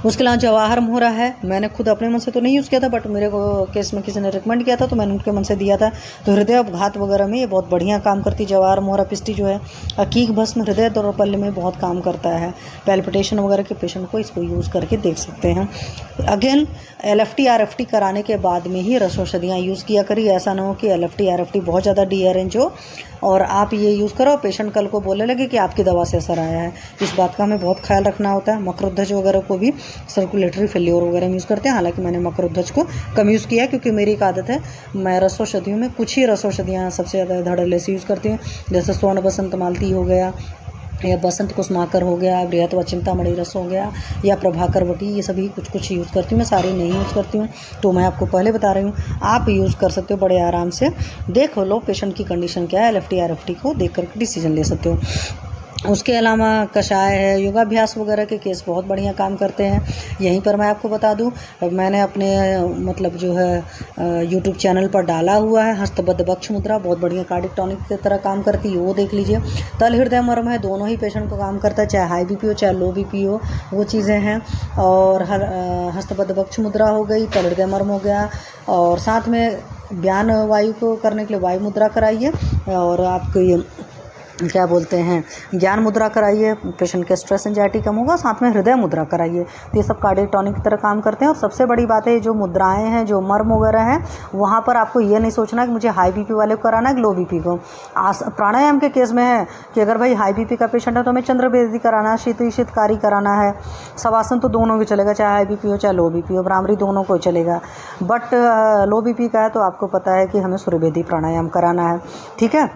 उसके अलावा जवाहर मोहरा है। मैंने खुद अपने मन से तो नहीं यूज़ किया था, बट मेरे को केस में किसी ने रिकमेंड किया था तो मैंने उनके मन से दिया था। तो हृदय अपघात वगैरह में ये बहुत बढ़िया काम करती है। जवाहर मोहरा पिस्टी जो है। अकीक भस्म हृदय दौरपल्य में बहुत काम करता है। पैल्पिटेशन वगैरह के पेशेंट को इसको यूज़ करके देख सकते हैं। अगेन LFT RFT कराने के बाद में ही रसौषधियाँ यूज़ किया करिए। ऐसा ना हो कि LFT RFT बहुत ज़्यादा डीअरेंज हो और आप ये यूज़ करो, पेशेंट कल को बोलने लगे कि आपकी दवा से असर आया है। इस बात का हमें बहुत ख्याल रखना होता है। मकरोध्वज वगैरह को भी सर्कुलेटरी फेल्योर वगैरह में यूज़ करते हैं। हालांकि मैंने मकरोध्वज को कम यूज़ किया है क्योंकि मेरी एक आदत है, मैं रसौषधियों में कुछ ही रसौषधियाँ सबसे ज़्यादा धड़ल्ले से यूज़ करती हूँ। जैसे स्वर्ण बसंत मालती हो गया, या बसंत कुसुमाकर हो गया, बृहत व चिंतामणि रस हो गया, या प्रभाकर वटी, ये सभी कुछ यूज़ करती हूँ। मैं सारी नहीं यूज़ करती हूँ, तो मैं आपको पहले बता रही हूँ। आप यूज़ कर सकते हो बड़े आराम से। देख लो पेशेंट की कंडीशन क्या है, LFT RFT को देख कर डिसीजन ले सकते हो। उसके अलावा कषाय है, योगाभ्यास वगैरह के केस बहुत बढ़िया काम करते हैं। यहीं पर मैं आपको बता दूं, मैंने अपने मतलब जो है YouTube चैनल पर डाला हुआ है हस्तबद्ध बक्ष मुद्रा, बहुत बढ़िया कार्डिक टॉनिक की तरह काम करती है, वो देख लीजिए। तल हृदय मर्म है, दोनों ही पेशेंट को काम करता है, चाहे हाई BP हो चाहे लो BP हो, वो चीज़ें हैं। और हस्तबद्ध बक्ष मुद्रा हो गई, तल हृदय मर्म हो गया, और साथ में बयान वायु को करने के लिए वायु मुद्रा कराइए, और आपको ये क्या बोलते हैं ज्ञान मुद्रा कराइए, पेशेंट के स्ट्रेस एंजाइटी कम होगा। साथ में हृदय मुद्रा कराइए, तो ये सब कार्डियक टॉनिक की तरह काम करते हैं। और सबसे बड़ी बात है, जो मुद्राएं हैं, जो मर्म वगैरह हैं, वहाँ पर आपको ये नहीं सोचना कि मुझे हाई BP वाले को कराना है कि लो BP को। प्राणायाम के केस में है कि अगर भाई हाई BP का पेशेंट है तो हमें चंद्रभेदी कराना है, शीतकारी कराना है। शवासन तो दोनों भी चलेगा, चाहे हाई BP हो चाहे लो BP हो, भ्रामरी दोनों को चलेगा। बट लो BP का है तो आपको पता है कि हमें सूर्यभेदी प्राणायाम कराना है। ठीक है,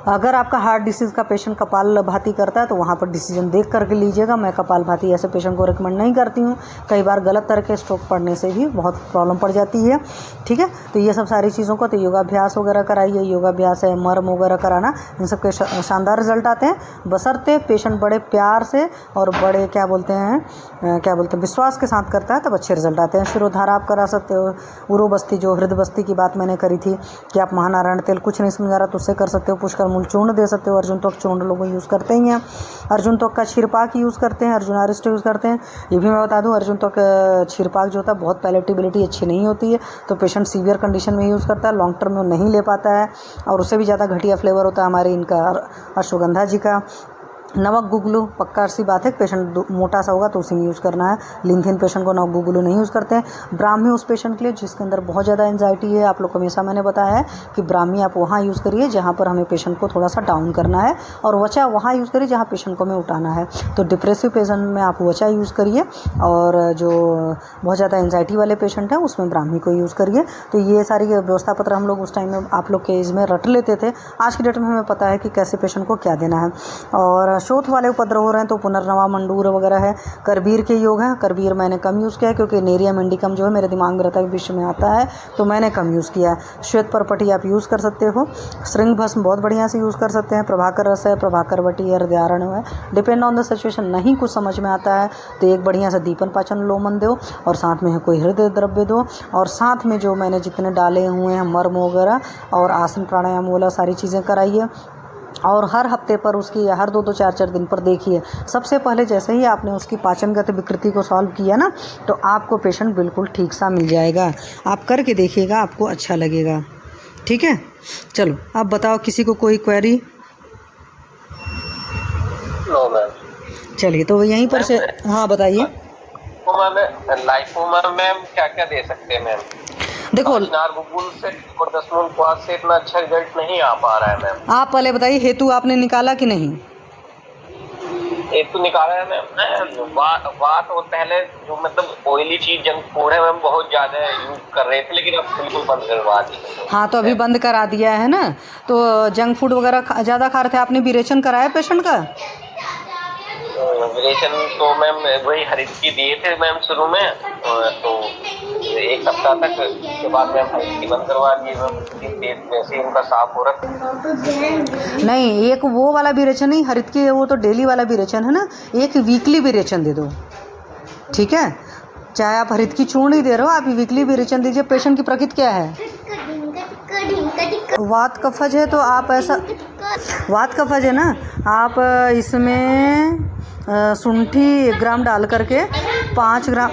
अगर आपका हार्ट डिसीज़ का पेशेंट कपालभाति करता है तो वहाँ पर डिसीजन देख करके लीजिएगा। मैं कपालभाति ऐसे पेशेंट को रिकमेंड नहीं करती हूँ, कई बार गलत तरह के स्ट्रोक पड़ने से भी बहुत प्रॉब्लम पड़ जाती है। ठीक है, तो ये सब सारी चीज़ों को, तो योगाभ्यास वगैरह कराइए। योगाभ्यास है, मर्म वगैरह कराना, इन सब के शानदार रिजल्ट आते हैं, बशर्ते पेशेंट बड़े प्यार से और बड़े क्या बोलते हैं विश्वास के साथ करता है, तब अच्छे रिजल्ट आते हैं। शिरोधारा आप करा सकते हो। उरोबस्ती, जो हृदय बस्ती की बात मैंने करी थी कि आप महानारायण तेल कुछ नहीं समझा रहा तो उससे कर सकते हो। पुष्कर मूल चूर्ण दे सकते हो, अर्जुन त्वक चूर्ण लोग यूज़ करते ही हैं। अर्जुन त्वक का क्षीरपाक यूज़ करते हैं, अर्जुन आरिस्ट यूज़ करते हैं। ये भी मैं बता दूं, अर्जुन त्वक क्षीरपाक जो होता है बहुत पैलेटेबिलिटी अच्छी नहीं होती है, तो पेशेंट सीवियर कंडीशन में यूज़ करता है, लॉन्ग टर्म में नहीं ले पाता है और उससे भी ज़्यादा घटिया फ्लेवर होता है हमारे इनका अश्वगंधा जी का। नमक गुगलू पक्का सी बात है, पेशेंट मोटा सा होगा तो उसी में यूज़ करना है। लिंथिन पेशेंट को नमक गुगलू नहीं यूज़ करते हैं। ब्राह्मी उस पेशेंट के लिए जिसके अंदर बहुत ज़्यादा एंजाइटी है, आप लोग को हमेशा मैंने बताया है कि ब्राह्मी आप वहाँ यूज़ करिए जहाँ पर हमें पेशेंट को थोड़ा सा डाउन करना है, और वचा वहाँ यूज़ करिए जहाँ पेशेंट को हमें उठाना है। तो डिप्रेसिव पेशेंट में आप वचा यूज़ करिए, और जो बहुत ज़्यादा एंजाइटी वाले पेशेंट हैं उसमें ब्राह्मी को यूज़ करिए। तो ये सारी व्यवस्था पत्र हम लोग उस टाइम में आप लोग के एज में रट लेते थे, आज की डेट में हमें पता है कि कैसे पेशेंट को क्या देना है। और शोथ वाले उपद्रव हो रहे हैं तो पुनर्नवा मंडूर वगैरह है, करबीर के योग हैं। करबीर मैंने कम यूज़ किया है क्योंकि नेरियम इंडिकम जो है मेरे दिमाग में रहता है विश्व में आता है, तो मैंने कम यूज़ किया है। श्वेत परपटी आप यूज़ कर सकते हो। श्रृंग भस्म बहुत बढ़िया से यूज़ कर सकते हैं। प्रभाकर रस है, प्रभाकर वटी है, हृदयारण है, डिपेंड ऑन द सिचुएशन। नहीं कुछ समझ में आता है तो एक बढ़िया सा दीपन पाचन लोमन दो, और साथ में कोई हृदय द्रव्य दो, और साथ में जो मैंने जितने डाले हुए हैं मर्म वगैरह और आसन प्राणायाम वाला सारी चीज़ें कराइए। और हर हफ्ते पर उसकी हर 2-2 4-4 दिन पर देखिए। सबसे पहले जैसे ही आपने उसकी पाचनगत विकृति को सॉल्व किया ना, तो आपको पेशेंट बिल्कुल ठीक सा मिल जाएगा। आप करके देखिएगा, आपको अच्छा लगेगा। ठीक है, चलो आप बताओ, किसी को कोई क्वेरी? No ma'am. चलिए तो यहीं पर से, हाँ बताइए। लाइफोमा मैम क्या क्या दे सकते हैं मैम? देखो नारगुल से और दसमूल क्वास से इतना अच्छा रिजल्ट नहीं आ पा रहा है मैम। आप पहले बताइए, हेतु आपने निकाला कि नहीं? हेतु निकाला है मैम। बात और पहले जो मतलब ऑयली चीज जंक फूड है मैम बहुत ज्यादा यूज कर रहे थे, लेकिन अब बिल्कुल बंद करवा दिया। हाँ तो अभी बंद करा दिया है ना, तो जंक फूड वगैरह ज़्यादा खा रहे थे। आपने विरेचन कराया पेशेंट का? विरेचन तो मैम वही हरित की दिए थे मैम शुरू में, तो 1 सप्ताह तक, के बाद मैम हरित की बंद करवा दिए मैम। पेट में से उनका साफ हो रहा। नहीं, एक वो वाला विरेचन नहीं, हरित की वो तो डेली वाला विरेचन है ना, एक वीकली विरेचन दे दो। ठीक है, चाहे आप हरित की चूर्ण ही दे रहे हो, आप वीकली विरेचन दीजिए। पेशेंट की प्रकृति क्या है? वात कफज है, तो आप ऐसा, वात कफज है ना, आप इसमें शुंठी 1 ग्राम डाल करके 5 ग्राम